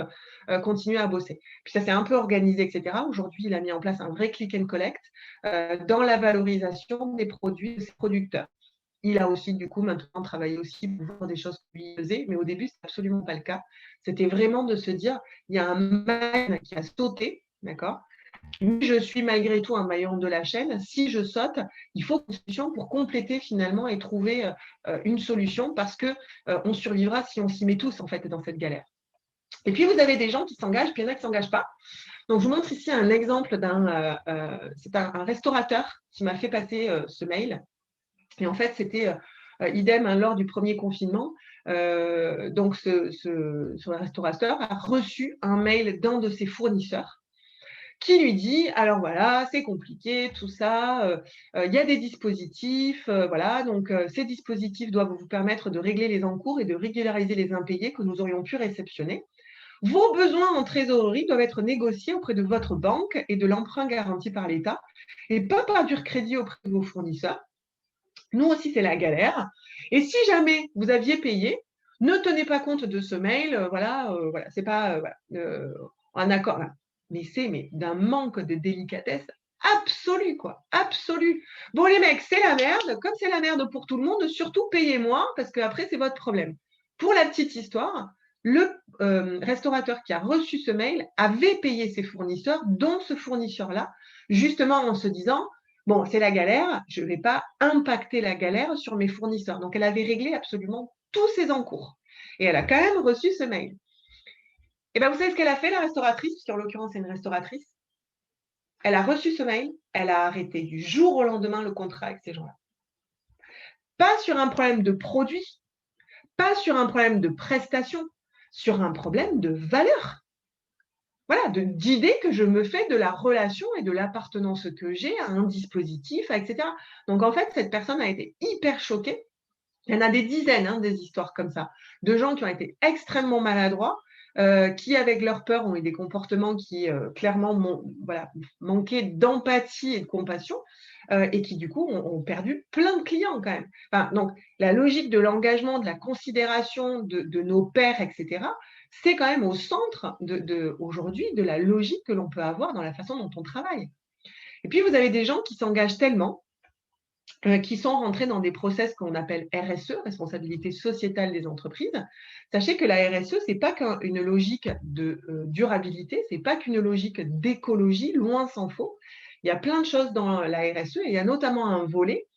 continuer à bosser. Puis ça s'est un peu organisé, etc. Aujourd'hui, il a mis en place un vrai click and collect dans la valorisation des produits de ses producteurs. Il a aussi, du coup, maintenant travaillé aussi pour des choses que lui faisait, mais au début, ce n'était absolument pas le cas. C'était vraiment de se dire, il y a un maillon qui a sauté, d'accord? Je suis malgré tout un maillon de la chaîne. Si je saute, il faut une solution pour compléter finalement et trouver une solution parce qu'on survivra si on s'y met tous en fait dans cette galère. Et puis vous avez des gens qui s'engagent, puis il y en a qui ne s'engagent pas. Donc je vous montre ici un exemple c'est un restaurateur qui m'a fait passer ce mail. Et en fait, c'était idem lors du premier confinement. Donc ce restaurateur a reçu un mail d'un de ses fournisseurs qui lui dit, alors voilà, c'est compliqué, tout ça, il y a des dispositifs, voilà, donc ces dispositifs doivent vous permettre de régler les encours et de régulariser les impayés que nous aurions pu réceptionner. Vos besoins en trésorerie doivent être négociés auprès de votre banque et de l'emprunt garanti par l'État et pas par du crédit auprès de vos fournisseurs. Nous aussi, c'est la galère. Et si jamais vous aviez payé, ne tenez pas compte de ce mail, voilà, c'est pas un accord. Là. Mais c'est d'un manque de délicatesse absolu, quoi, absolu. Bon, les mecs, c'est la merde. Comme c'est la merde pour tout le monde, surtout payez-moi parce qu'après, c'est votre problème. Pour la petite histoire, le restaurateur qui a reçu ce mail avait payé ses fournisseurs, dont ce fournisseur-là, justement en se disant bon, c'est la galère, je ne vais pas impacter la galère sur mes fournisseurs. Donc, elle avait réglé absolument tous ses encours. Et elle a quand même reçu ce mail. Et bien, vous savez ce qu'elle a fait, la restauratrice, puisqu'en l'occurrence, c'est une restauratrice. Elle a reçu ce mail, elle a arrêté du jour au lendemain le contrat avec ces gens-là. Pas sur un problème de produit, pas sur un problème de prestation, sur un problème de valeur. Voilà, d'idée que je me fais de la relation et de l'appartenance que j'ai à un dispositif, etc. Donc, en fait, cette personne a été hyper choquée. Il y en a des dizaines, des histoires comme ça, de gens qui ont été extrêmement maladroits, qui, avec leur peur, ont eu des comportements qui, clairement, manquaient d'empathie et de compassion, et qui, du coup, ont perdu plein de clients quand même. Enfin, donc, la logique de l'engagement, de la considération de nos pairs, etc., c'est quand même au centre aujourd'hui de la logique que l'on peut avoir dans la façon dont on travaille. Et puis, vous avez des gens qui s'engagent tellement qui sont rentrés dans des process qu'on appelle RSE, responsabilité sociétale des entreprises. Sachez que la RSE, ce n'est pas qu'une logique de durabilité, ce n'est pas qu'une logique d'écologie, loin s'en faut. Il y a plein de choses dans la RSE et il y a notamment un volet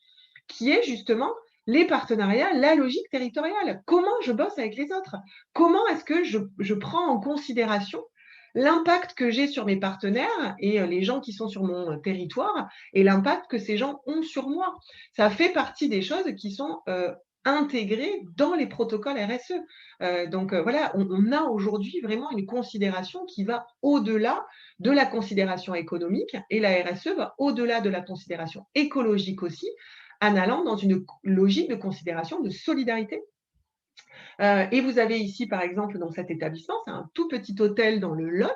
qui est justement les partenariats, la logique territoriale. Comment je bosse avec les autres? Comment est-ce que je prends en considération l'impact que j'ai sur mes partenaires et les gens qui sont sur mon territoire et l'impact que ces gens ont sur moi. Ça fait partie des choses qui sont intégrées dans les protocoles RSE. Donc voilà, on a aujourd'hui vraiment une considération qui va au-delà de la considération économique et la RSE va au-delà de la considération écologique aussi, en allant dans une logique de considération de solidarité. Et vous avez ici, par exemple, dans cet établissement, c'est un tout petit hôtel dans le Lot,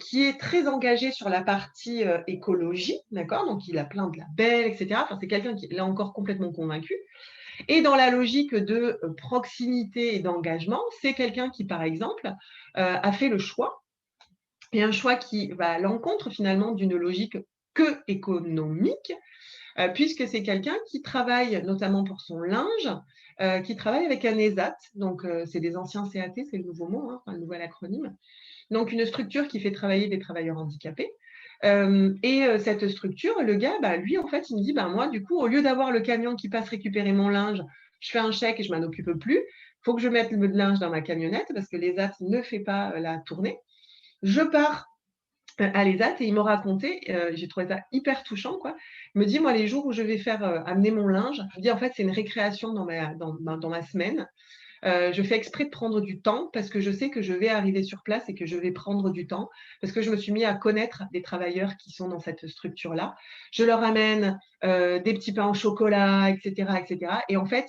qui est très engagé sur la partie écologie, d'accord? Donc, il a plein de labels, etc. Enfin, c'est quelqu'un qui est là encore complètement convaincu. Et dans la logique de proximité et d'engagement, c'est quelqu'un qui, par exemple, a fait le choix, et un choix qui va à l'encontre finalement d'une logique que économique, puisque c'est quelqu'un qui travaille notamment pour son linge, qui travaille avec un ESAT, donc c'est des anciens CAT, c'est le nouveau mot, le nouvel acronyme, donc une structure qui fait travailler des travailleurs handicapés. Cette structure, le gars, lui, en fait, il me dit, moi, du coup, au lieu d'avoir le camion qui passe récupérer mon linge, je fais un chèque et je ne m'en occupe plus, il faut que je mette le linge dans ma camionnette parce que l'ESAT ne fait pas la tournée. Je pars à l'ESAT et il me racontait, j'ai trouvé ça hyper touchant, quoi. Il me dit, moi, les jours où je vais faire amener mon linge, je me dis, en fait, c'est une récréation dans ma semaine. Je fais exprès de prendre du temps parce que je sais que je vais arriver sur place et que je vais prendre du temps parce que je me suis mis à connaître des travailleurs qui sont dans cette structure-là. Je leur amène des petits pains au chocolat, etc., etc. Et en fait,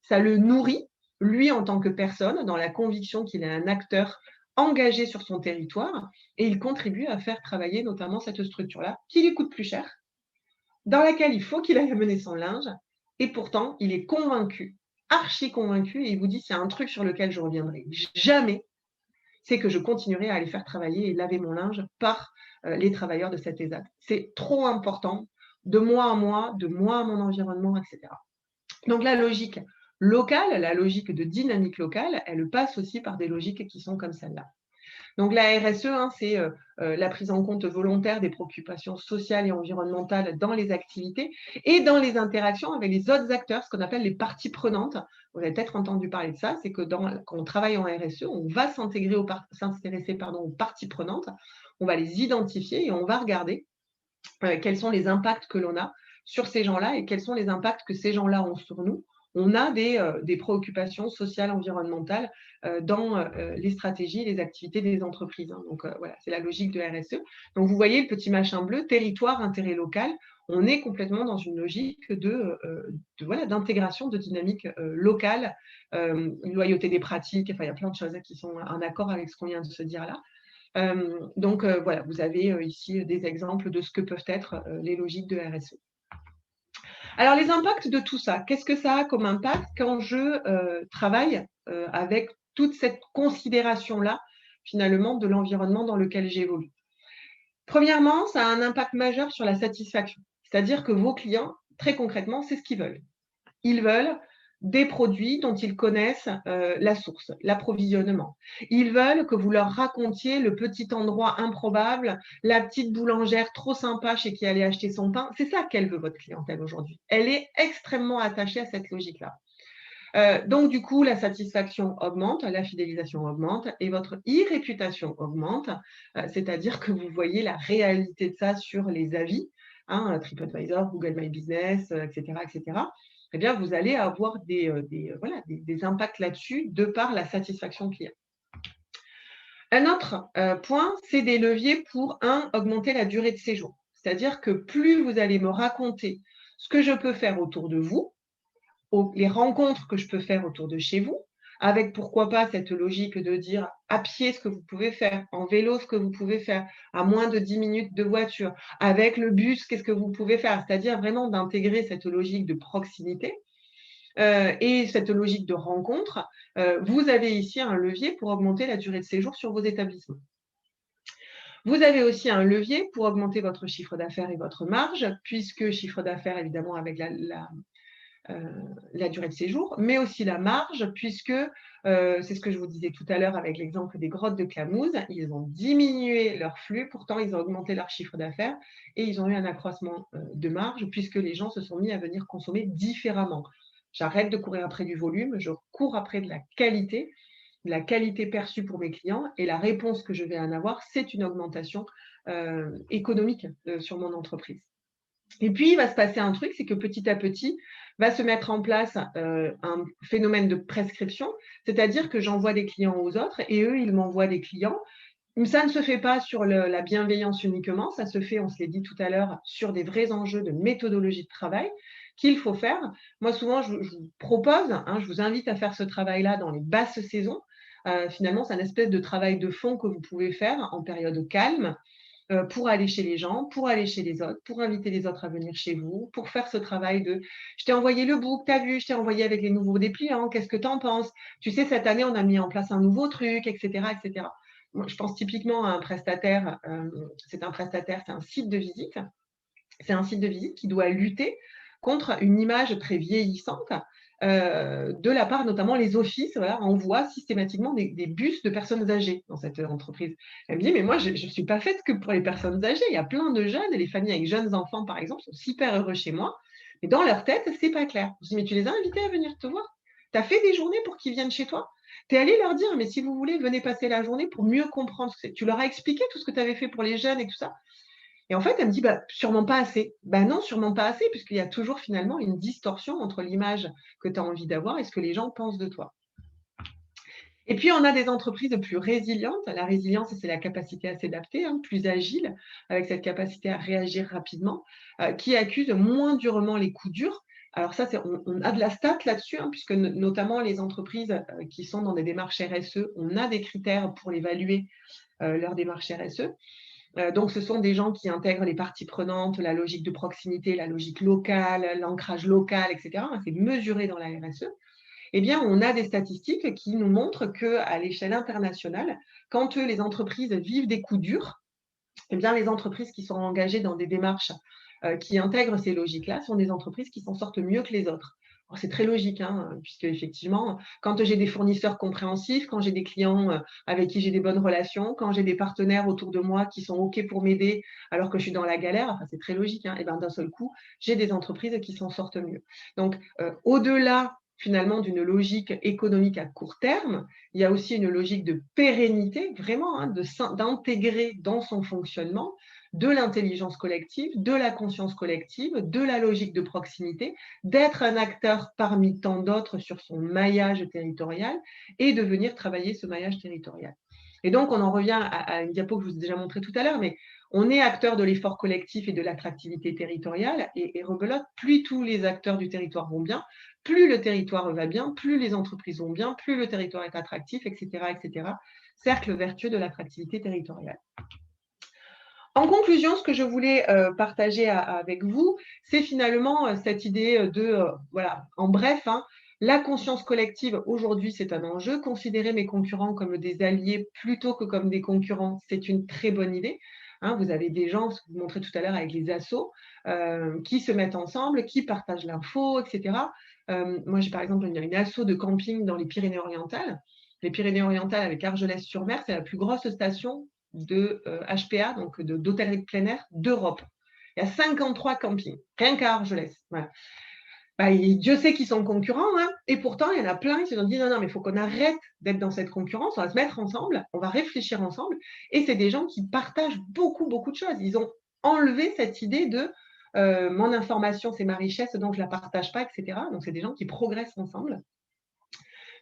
ça le nourrit, lui, en tant que personne, dans la conviction qu'il est un acteur engagé sur son territoire et il contribue à faire travailler notamment cette structure-là qui lui coûte plus cher dans laquelle il faut qu'il aille amener son linge, et pourtant, il est convaincu, archi convaincu, et il vous dit, c'est un truc sur lequel je reviendrai jamais, c'est que je continuerai à aller faire travailler et laver mon linge par les travailleurs de cette ESAT. C'est trop important, de moi à moi, de moi à mon environnement, etc. Donc la logique locale, la logique de dynamique locale, elle passe aussi par des logiques qui sont comme celle-là. Donc la RSE, hein, c'est la prise en compte volontaire des préoccupations sociales et environnementales dans les activités et dans les interactions avec les autres acteurs, ce qu'on appelle les parties prenantes. Vous avez peut-être entendu parler de ça, c'est que quand on travaille en RSE, on va s'intéresser aux parties prenantes, on va les identifier et on va regarder quels sont les impacts que l'on a sur ces gens-là et quels sont les impacts que ces gens-là ont sur nous. On a des préoccupations sociales, environnementales dans les stratégies, les activités des entreprises. Hein. Donc voilà, c'est la logique de RSE. Donc vous voyez le petit machin bleu, territoire, intérêt local. On est complètement dans une logique d'intégration de dynamique locale, loyauté des pratiques. Enfin, il y a plein de choses qui sont en accord avec ce qu'on vient de se dire là. Donc voilà, vous avez ici des exemples de ce que peuvent être les logiques de RSE. Alors les impacts de tout ça, qu'est-ce que ça a comme impact quand je travaille avec toute cette considération-là, finalement, de l'environnement dans lequel j'évolue? Premièrement, ça a un impact majeur sur la satisfaction. C'est-à-dire que vos clients, très concrètement, c'est ce qu'ils veulent. Ils veulent des produits dont ils connaissent la source, l'approvisionnement. Ils veulent que vous leur racontiez le petit endroit improbable, la petite boulangère trop sympa chez qui aller acheter son pain. C'est ça qu'elle veut, votre clientèle aujourd'hui. Elle est extrêmement attachée à cette logique-là. Donc, du coup, la satisfaction augmente, la fidélisation augmente et votre e-réputation augmente, c'est-à-dire que vous voyez la réalité de ça sur les avis, hein, TripAdvisor, Google My Business, etc., etc. Eh bien, vous allez avoir des impacts là-dessus de par la satisfaction client. Un autre point, c'est des leviers pour, augmenter la durée de séjour. C'est-à-dire que plus vous allez me raconter ce que je peux faire autour de vous, les rencontres que je peux faire autour de chez vous, avec pourquoi pas cette logique de dire à pied ce que vous pouvez faire, en vélo ce que vous pouvez faire, à moins de 10 minutes de voiture, avec le bus, qu'est-ce que vous pouvez faire, c'est-à-dire vraiment d'intégrer cette logique de proximité et cette logique de rencontre. Vous avez ici un levier pour augmenter la durée de séjour sur vos établissements. Vous avez aussi un levier pour augmenter votre chiffre d'affaires et votre marge, puisque chiffre d'affaires évidemment avec la durée de séjour, mais aussi la marge, puisque c'est ce que je vous disais tout à l'heure avec l'exemple des grottes de Clamouze, ils ont diminué leur flux, pourtant ils ont augmenté leur chiffre d'affaires et ils ont eu un accroissement de marge, puisque les gens se sont mis à venir consommer différemment. J'arrête de courir après du volume, je cours après de la qualité perçue pour mes clients, et la réponse que je vais en avoir, c'est une augmentation économique sur mon entreprise. Et puis, il va se passer un truc, c'est que petit à petit, va se mettre en place un phénomène de prescription, c'est-à-dire que j'envoie des clients aux autres et eux, ils m'envoient des clients. Ça ne se fait pas sur la bienveillance uniquement, ça se fait, on se l'est dit tout à l'heure, sur des vrais enjeux de méthodologie de travail qu'il faut faire. Moi, souvent, je vous propose, je vous invite à faire ce travail-là dans les basses saisons. Finalement, c'est un espèce de travail de fond que vous pouvez faire en période calme, pour aller chez les gens, pour aller chez les autres, pour inviter les autres à venir chez vous, pour faire ce travail de « je t'ai envoyé le book, t'as vu, je t'ai envoyé avec les nouveaux dépliants, qu'est-ce que t'en penses? Tu sais, cette année, on a mis en place un nouveau truc, etc. etc. » Moi, je pense typiquement à un prestataire, c'est un site de visite. C'est un site de visite qui doit lutter contre une image très vieillissante de la part, notamment les offices, voilà, envoient systématiquement des bus de personnes âgées dans cette entreprise. Elle me dit, mais moi, je ne suis pas faite que pour les personnes âgées. Il y a plein de jeunes, et les familles avec jeunes enfants, par exemple, sont super heureux chez moi. Mais dans leur tête, c'est pas clair. Je dis, mais tu les as invités à venir te voir? Tu as fait des journées pour qu'ils viennent chez toi? Tu es allé leur dire, mais si vous voulez, venez passer la journée pour mieux comprendre. Tu leur as expliqué tout ce que tu avais fait pour les jeunes et tout ça? Et en fait, elle me dit, bah, sûrement pas assez. Ben non, sûrement pas assez, puisqu'il y a toujours finalement une distorsion entre l'image que tu as envie d'avoir et ce que les gens pensent de toi. Et puis, on a des entreprises plus résilientes. La résilience, c'est la capacité à s'adapter, plus agile, avec cette capacité à réagir rapidement, qui accusent moins durement les coups durs. Alors ça, on a de la stat là-dessus, puisque notamment les entreprises qui sont dans des démarches RSE, on a des critères pour évaluer leur démarche RSE. Donc, ce sont des gens qui intègrent les parties prenantes, la logique de proximité, la logique locale, l'ancrage local, etc. C'est mesuré dans la RSE. Eh bien, on a des statistiques qui nous montrent qu'à l'échelle internationale, quand les entreprises vivent des coups durs, eh bien, les entreprises qui sont engagées dans des démarches qui intègrent ces logiques-là sont des entreprises qui s'en sortent mieux que les autres. C'est très logique, hein, puisque effectivement, quand j'ai des fournisseurs compréhensifs, quand j'ai des clients avec qui j'ai des bonnes relations, quand j'ai des partenaires autour de moi qui sont OK pour m'aider alors que je suis dans la galère, enfin, c'est très logique, hein, et ben, d'un seul coup, j'ai des entreprises qui s'en sortent mieux. Donc, au-delà finalement d'une logique économique à court terme, il y a aussi une logique de pérennité, vraiment, hein, d'intégrer dans son fonctionnement de l'intelligence collective, de la conscience collective, de la logique de proximité, d'être un acteur parmi tant d'autres sur son maillage territorial et de venir travailler ce maillage territorial. Et donc, on en revient à une diapo que je vous ai déjà montrée tout à l'heure, mais on est acteur de l'effort collectif et de l'attractivité territoriale, et rebelote, plus tous les acteurs du territoire vont bien, plus le territoire va bien, plus les entreprises vont bien, plus le territoire est attractif, etc., etc. Cercle vertueux de l'attractivité territoriale. En conclusion, ce que je voulais partager avec vous, c'est finalement cette idée de, voilà, en bref, hein, la conscience collective, aujourd'hui, c'est un enjeu. Considérer mes concurrents comme des alliés plutôt que comme des concurrents, c'est une très bonne idée. Hein, vous avez des gens, ce que vous montrez tout à l'heure avec les assos, qui se mettent ensemble, qui partagent l'info, etc. Moi, j'ai par exemple une asso de camping dans les Pyrénées-Orientales. Les Pyrénées-Orientales avec Argelès-sur-Mer, c'est la plus grosse station de HPA, donc d'hôtellerie de plein air d'Europe. Il y a 53 campings, rien qu'à Argelès. Voilà. Bah, Dieu sait qu'ils sont concurrents, hein, et pourtant, il y en a plein qui se sont dit non, mais il faut qu'on arrête d'être dans cette concurrence, on va se mettre ensemble, on va réfléchir ensemble. Et c'est des gens qui partagent beaucoup, beaucoup de choses. Ils ont enlevé cette idée de mon information, c'est ma richesse, donc je ne la partage pas, etc. Donc, c'est des gens qui progressent ensemble.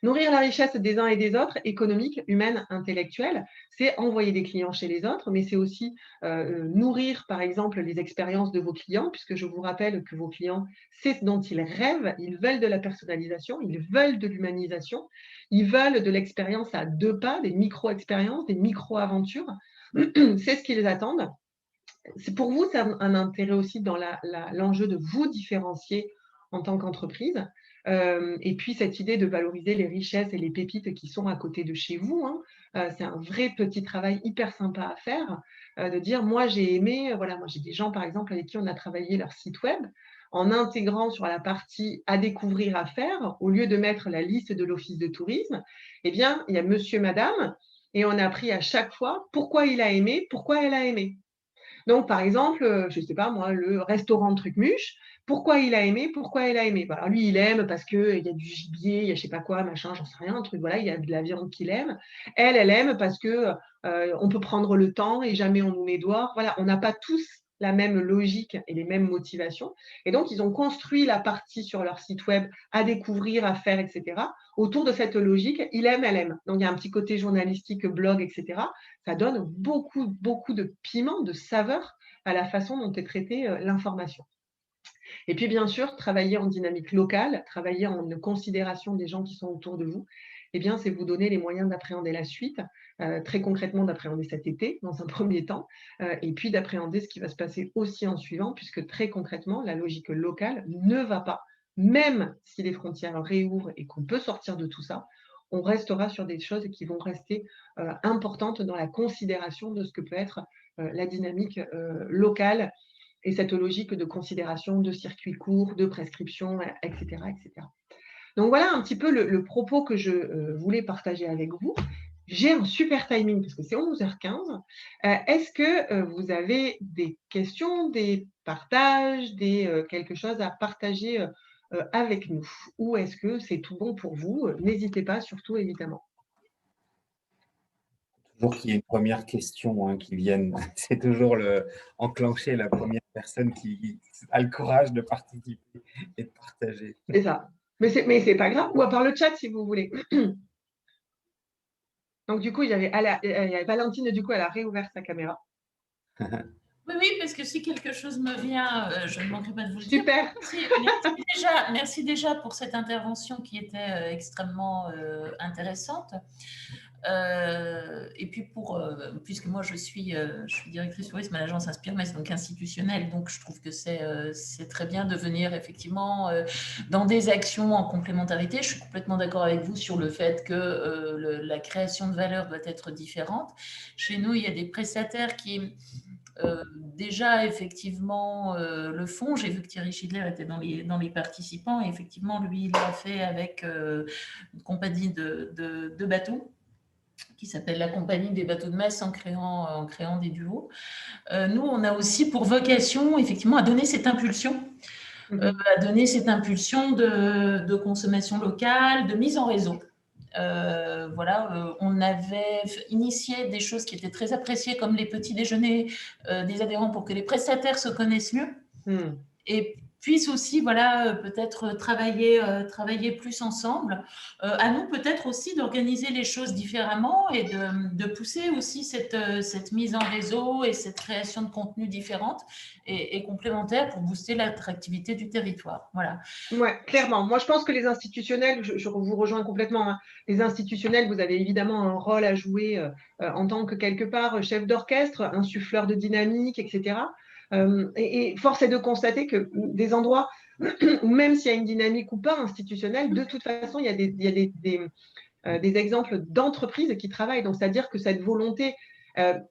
Nourrir la richesse des uns et des autres, économique, humaine, intellectuelle, c'est envoyer des clients chez les autres, mais c'est aussi nourrir, par exemple, les expériences de vos clients, puisque je vous rappelle que vos clients, c'est ce dont ils rêvent, ils veulent de la personnalisation, ils veulent de l'humanisation, ils veulent de l'expérience à deux pas, des micro-expériences, des micro-aventures, c'est ce qu'ils attendent. Pour vous, c'est un intérêt aussi dans l'enjeu de vous différencier en tant qu'entreprise. Et puis, cette idée de valoriser les richesses et les pépites qui sont à côté de chez vous, hein, c'est un vrai petit travail hyper sympa à faire, de dire, moi, j'ai aimé, voilà, moi, j'ai des gens, par exemple, avec qui on a travaillé leur site web, en intégrant sur la partie à découvrir, à faire, au lieu de mettre la liste de l'office de tourisme, eh bien, il y a monsieur, madame, et on a appris à chaque fois pourquoi il a aimé, pourquoi elle a aimé. Donc, par exemple, je ne sais pas moi, le restaurant Trucmuche, pourquoi il a aimé, pourquoi elle a aimé. Alors, lui, il aime parce qu'il y a du gibier, il y a je ne sais pas quoi, machin, j'en sais rien, un truc, voilà, il y a de la viande qu'il aime. Elle aime parce qu'on peut prendre le temps et jamais on nous met dehors. Voilà, on n'a pas tous la même logique et les mêmes motivations. Et donc, ils ont construit la partie sur leur site web à découvrir, à faire, etc. autour de cette logique, il aime, elle aime. Donc, il y a un petit côté journalistique, blog, etc. Ça donne beaucoup, beaucoup de piment, de saveur à la façon dont est traitée l'information. Et puis, bien sûr, travailler en dynamique locale, travailler en considération des gens qui sont autour de vous, eh bien, c'est vous donner les moyens d'appréhender la suite, très concrètement d'appréhender cet été, dans un premier temps, et puis d'appréhender ce qui va se passer aussi en suivant, puisque très concrètement, la logique locale ne va pas. Même si les frontières réouvrent et qu'on peut sortir de tout ça, on restera sur des choses qui vont rester importantes dans la considération de ce que peut être la dynamique locale et cette logique de considération de circuits courts, de prescription, etc., etc. Donc voilà un petit peu le propos que je voulais partager avec vous. J'ai un super timing parce que c'est 11h15. Est-ce que vous avez des questions, des partages, quelque chose à partager avec nous? Ou est-ce que c'est tout bon pour vous? N'hésitez pas, surtout, évidemment. Toujours qu'il y ait une première question hein, qui vienne. C'est toujours enclencher la première personne qui a le courage de participer et de partager. C'est ça. Mais c'est pas grave. Ou à part le chat, si vous voulez. Donc, du coup, il y avait Valentine, du coup, elle a réouvert sa caméra. Oui, oui, parce que si quelque chose me vient, je ne manquerai pas de vous le dire. Super. Merci déjà pour cette intervention qui était extrêmement intéressante. Et puis puisque moi je suis directrice tourisme à l'agence Inspirmes, donc institutionnelle, donc je trouve que c'est très bien de venir effectivement dans des actions en complémentarité. Je suis complètement d'accord avec vous sur le fait que la création de valeur doit être différente. Chez nous, il y a des prestataires qui déjà effectivement le font. J'ai vu que Thierry Schindler était dans les participants, et effectivement lui il l'a fait avec une compagnie de bateaux qui s'appelle la Compagnie des bateaux de Metz, en créant des duos. Nous, on a aussi pour vocation, effectivement, à donner cette impulsion, de consommation locale, de mise en réseau. On avait initié des choses qui étaient très appréciées, comme les petits déjeuners des adhérents, pour que les prestataires se connaissent mieux. Et puissent aussi peut-être travailler plus ensemble. À nous peut-être aussi d'organiser les choses différemment et de pousser aussi cette mise en réseau et cette création de contenu différente et complémentaire pour booster l'attractivité du territoire. Voilà. Ouais, clairement. Moi, je pense que les institutionnels, je vous rejoins complètement, hein. Les institutionnels, vous avez évidemment un rôle à jouer en tant que quelque part chef d'orchestre, insuffleur de dynamique, etc. Et force est de constater que des endroits où même s'il y a une dynamique ou pas institutionnelle, de toute façon, il y a des exemples d'entreprises qui travaillent. Donc, c'est-à-dire que cette volonté,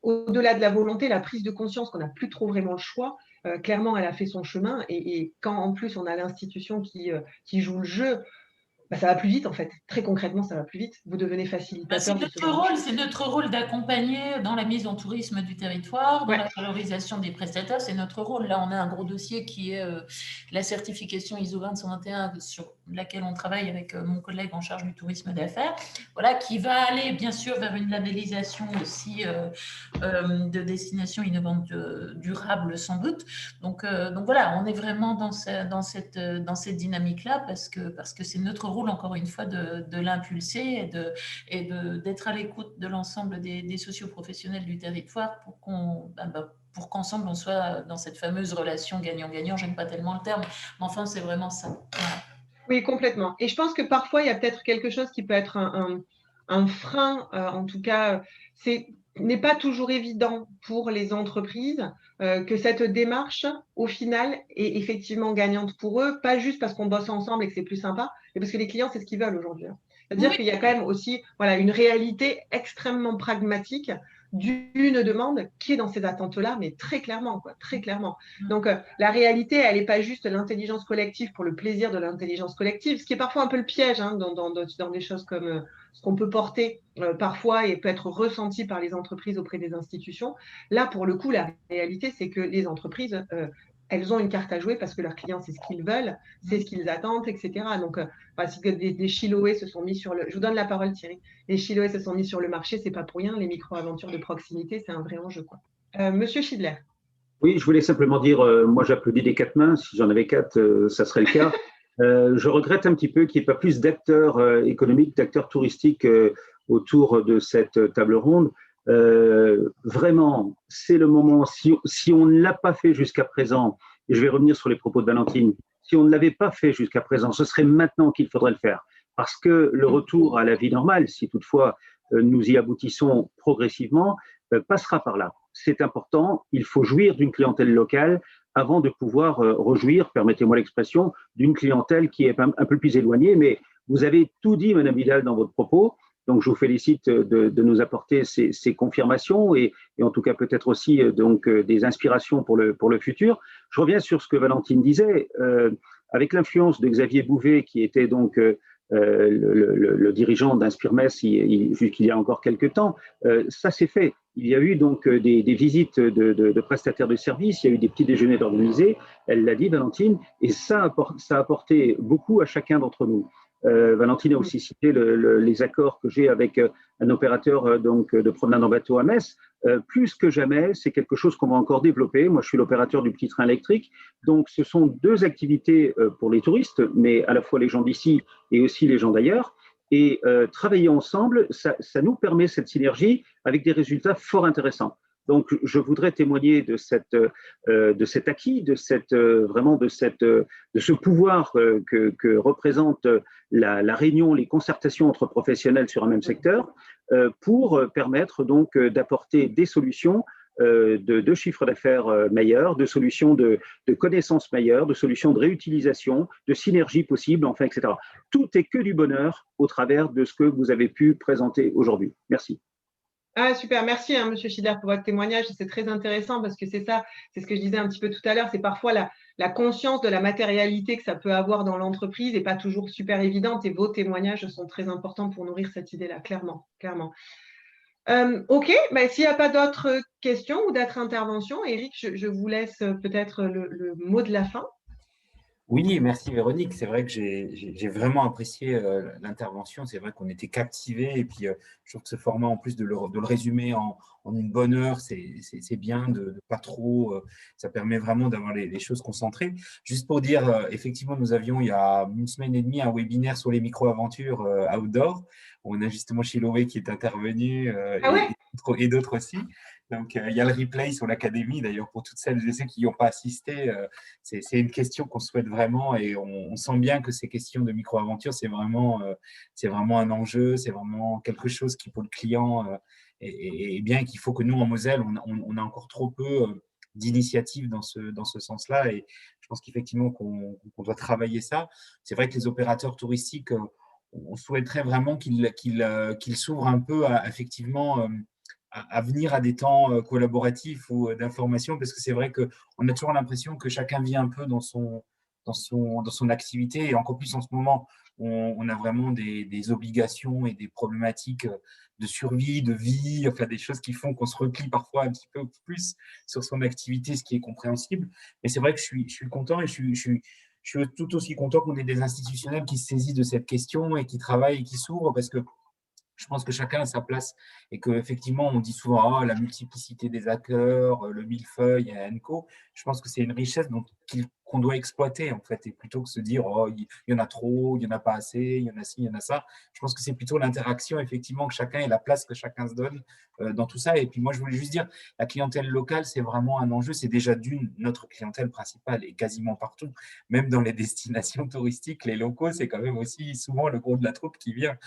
au-delà de la volonté, la prise de conscience qu'on n'a plus trop vraiment le choix, clairement, elle a fait son chemin. Et quand en plus on a l'institution qui joue le jeu, ça va plus vite en fait. Très concrètement, ça va plus vite. Vous devenez facilitateur. C'est notre rôle d'accompagner dans la mise en tourisme du territoire, dans la valorisation des prestataires. C'est notre rôle. Là, on a un gros dossier qui est la certification ISO 20121, sur laquelle on travaille avec mon collègue en charge du tourisme d'affaires, qui va aller bien sûr vers une labellisation aussi de destination innovante durable sans doute. Donc voilà, on est vraiment dans cette dynamique-là parce que c'est notre rôle, encore une fois, de l'impulser et d'être à l'écoute de l'ensemble des socioprofessionnels du territoire pour qu'ensemble on soit dans cette fameuse relation gagnant-gagnant. J'aime pas tellement le terme, mais enfin c'est vraiment ça. Voilà. Oui, complètement. Et je pense que parfois il y a peut-être quelque chose qui peut être un frein, en tout cas, n'est pas toujours évident pour les entreprises que cette démarche, au final, est effectivement gagnante pour eux, pas juste parce qu'on bosse ensemble et que c'est plus sympa, mais parce que les clients, c'est ce qu'ils veulent aujourd'hui. C'est-à-dire qu'il y a quand même aussi une réalité extrêmement pragmatique d'une demande qui est dans ces attentes-là, mais très clairement, très clairement. Donc, la réalité, elle n'est pas juste l'intelligence collective pour le plaisir de l'intelligence collective, ce qui est parfois un peu le piège dans des choses comme ce qu'on peut porter parfois et peut être ressenti par les entreprises auprès des institutions. Là, pour le coup, la réalité, c'est que les entreprises, elles ont une carte à jouer parce que leurs clients, c'est ce qu'ils veulent, c'est ce qu'ils attendent, etc. Donc, si des Chiloé se sont mis sur le… Je vous donne la parole, Thierry. Les Chiloé se sont mis sur le marché, c'est pas pour rien. Les micro-aventures de proximité, c'est un vrai enjeu, quoi. Monsieur Schindler. Oui, je voulais simplement dire, moi j'applaudis des 4 mains. Si j'en avais 4, ça serait le cas. Je regrette un petit peu qu'il n'y ait pas plus d'acteurs économiques, d'acteurs touristiques autour de cette table ronde. Vraiment, c'est le moment. Si on ne l'a pas fait jusqu'à présent, et je vais revenir sur les propos de Valentine, si on ne l'avait pas fait jusqu'à présent, ce serait maintenant qu'il faudrait le faire. Parce que le retour à la vie normale, si toutefois nous y aboutissons progressivement, passera par là. C'est important, il faut jouir d'une clientèle locale avant de pouvoir rejouir, permettez-moi l'expression, d'une clientèle qui est un peu plus éloignée. Mais vous avez tout dit, Madame Vidal, dans votre propos. Donc, je vous félicite de nous apporter ces confirmations et en tout cas peut-être aussi des inspirations pour le futur. Je reviens sur ce que Valentine disait. Avec l'influence de Xavier Bouvet, qui était donc le dirigeant d'Inspirmes jusqu'il y a encore quelques temps, ça s'est fait. Il y a eu donc des visites de prestataires de services, il y a eu des petits déjeuners organisés, elle l'a dit Valentine, et ça a apporté beaucoup à chacun d'entre nous. Valentine a aussi cité les accords que j'ai avec un opérateur de promenade en bateau à Metz. Plus que jamais, c'est quelque chose qu'on va encore développer. Moi, je suis l'opérateur du petit train électrique. Donc, ce sont 2 activités pour les touristes, mais à la fois les gens d'ici et aussi les gens d'ailleurs. Et travailler ensemble, ça nous permet cette synergie avec des résultats fort intéressants. Donc, je voudrais témoigner de cet acquis, de ce pouvoir que représente la réunion, les concertations entre professionnels sur un même secteur, pour permettre donc d'apporter des solutions de chiffre d'affaires meilleurs, de solutions de connaissances meilleures, de solutions de réutilisation, de synergie possible, enfin, etc. Tout est que du bonheur au travers de ce que vous avez pu présenter aujourd'hui. Merci. Ah, super, merci Monsieur Schiller pour votre témoignage. C'est très intéressant parce que c'est ça, c'est ce que je disais un petit peu tout à l'heure, c'est parfois la conscience de la matérialité que ça peut avoir dans l'entreprise n'est pas toujours super évidente et vos témoignages sont très importants pour nourrir cette idée-là, clairement. Ok, bah, s'il n'y a pas d'autres questions ou d'autres interventions, Eric, je vous laisse peut-être le mot de la fin. Oui, merci Véronique. C'est vrai que j'ai vraiment apprécié l'intervention. C'est vrai qu'on était captivés. Et puis, je trouve que ce format, en plus de le résumer en une bonne heure, c'est bien de pas trop. Ça permet vraiment d'avoir les choses concentrées. Juste pour dire, effectivement, nous avions il y a une semaine et demie un webinaire sur les micro-aventures outdoor. On a justement Chiloé qui est intervenu et d'autres aussi. Donc, il y a le replay sur l'académie. D'ailleurs, pour toutes celles et ceux qui n'y ont pas assisté, c'est une question qu'on souhaite vraiment et on sent bien que ces questions de micro-aventure, c'est vraiment un enjeu, c'est vraiment quelque chose qui, pour le client, est bien, qu'il faut que nous, en Moselle, on a encore trop peu d'initiatives dans ce sens-là et je pense qu'effectivement qu'on doit travailler ça. C'est vrai que les opérateurs touristiques, on souhaiterait vraiment qu'ils s'ouvrent un peu effectivement à venir à des temps collaboratifs ou d'information, parce que c'est vrai qu'on a toujours l'impression que chacun vit un peu dans son activité, et encore plus en ce moment, on a vraiment des obligations et des problématiques de survie, de vie, enfin des choses qui font qu'on se replie parfois un petit peu plus sur son activité, ce qui est compréhensible. Mais c'est vrai que je suis content et je suis tout aussi content qu'on ait des institutionnels qui se saisissent de cette question et qui travaillent et qui s'ouvrent, parce que je pense que chacun a sa place et qu'effectivement, on dit souvent la multiplicité des acteurs, le millefeuille, Co. Je pense que c'est une richesse qu'on doit exploiter, en fait, et plutôt que se dire il y en a trop, il n'y en a pas assez, il y en a ci, il y en a ça. Je pense que c'est plutôt l'interaction, effectivement, que chacun et la place que chacun se donne dans tout ça. Et puis moi, je voulais juste dire, la clientèle locale, c'est vraiment un enjeu. C'est déjà notre clientèle principale est quasiment partout, même dans les destinations touristiques, les locaux, c'est quand même aussi souvent le gros de la troupe qui vient.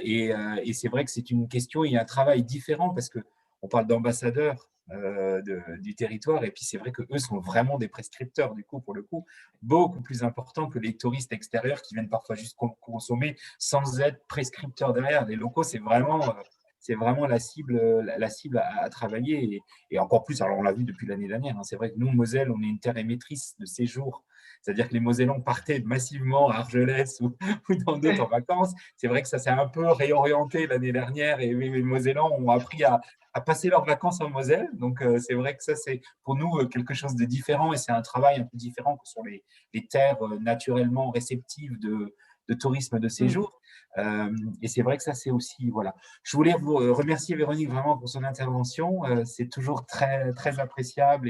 Et c'est vrai que c'est une question, il y a un travail différent parce qu'on parle d'ambassadeurs du territoire, et puis c'est vrai qu'eux sont vraiment des prescripteurs, du coup, pour le coup, beaucoup plus importants que les touristes extérieurs qui viennent parfois juste consommer sans être prescripteurs derrière. Les locaux, c'est vraiment la cible à travailler, et encore plus, alors on l'a vu depuis l'année dernière, hein, c'est vrai que nous, Moselle, on est une terre émettrice de séjour. C'est-à-dire que les Mosellans partaient massivement à Argelès ou dans d'autres vacances. C'est vrai que ça s'est un peu réorienté l'année dernière et les Mosellans ont appris à passer leurs vacances en Moselle. Donc, c'est vrai que ça, c'est pour nous quelque chose de différent et c'est un travail un peu différent que sur les terres naturellement réceptives de tourisme de séjour. Et c'est vrai que ça, c'est aussi… Voilà. Je voulais vous remercier, Véronique, vraiment pour son intervention. C'est toujours très, très appréciable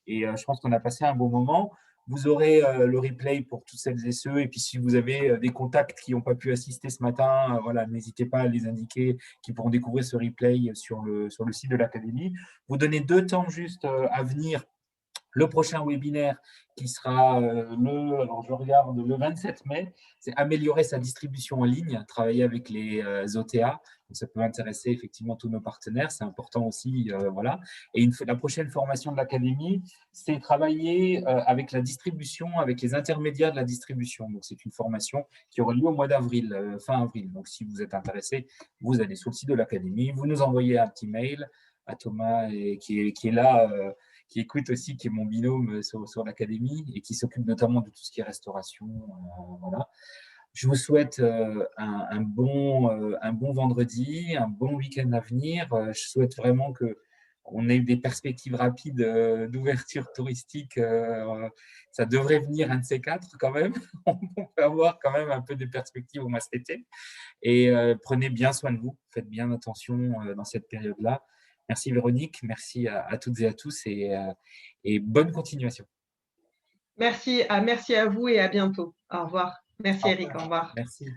et je pense qu'on a passé un bon moment. Vous aurez le replay pour toutes celles et ceux. Et puis, si vous avez des contacts qui n'ont pas pu assister ce matin, voilà, n'hésitez pas à les indiquer, qui pourront découvrir ce replay sur le site de l'Académie. Vous donnez 2 temps juste à venir. Le prochain webinaire qui sera le 27 mai, c'est améliorer sa distribution en ligne, travailler avec les OTA. Donc, ça peut intéresser effectivement tous nos partenaires, c'est important aussi. Voilà. Et la prochaine formation de l'Académie, c'est travailler avec la distribution, avec les intermédiaires de la distribution. Donc, c'est une formation qui aura lieu au mois d'avril, fin avril. Donc, si vous êtes intéressé, vous allez sur le site de l'Académie, vous nous envoyez un petit mail à Thomas qui est là, qui écoute aussi, qui est mon binôme sur l'Académie et qui s'occupe notamment de tout ce qui est restauration. Voilà. Je vous souhaite un bon vendredi, un bon week-end à venir. Je souhaite vraiment qu'on ait des perspectives rapides d'ouverture touristique. Ça devrait venir un de ces 4 quand même. On peut avoir quand même un peu de perspectives au moins cet été. Et prenez bien soin de vous. Faites bien attention dans cette période-là. Merci Véronique, merci à toutes et à tous et bonne continuation. Merci à vous et à bientôt. Au revoir. Merci Eric, au revoir. Merci.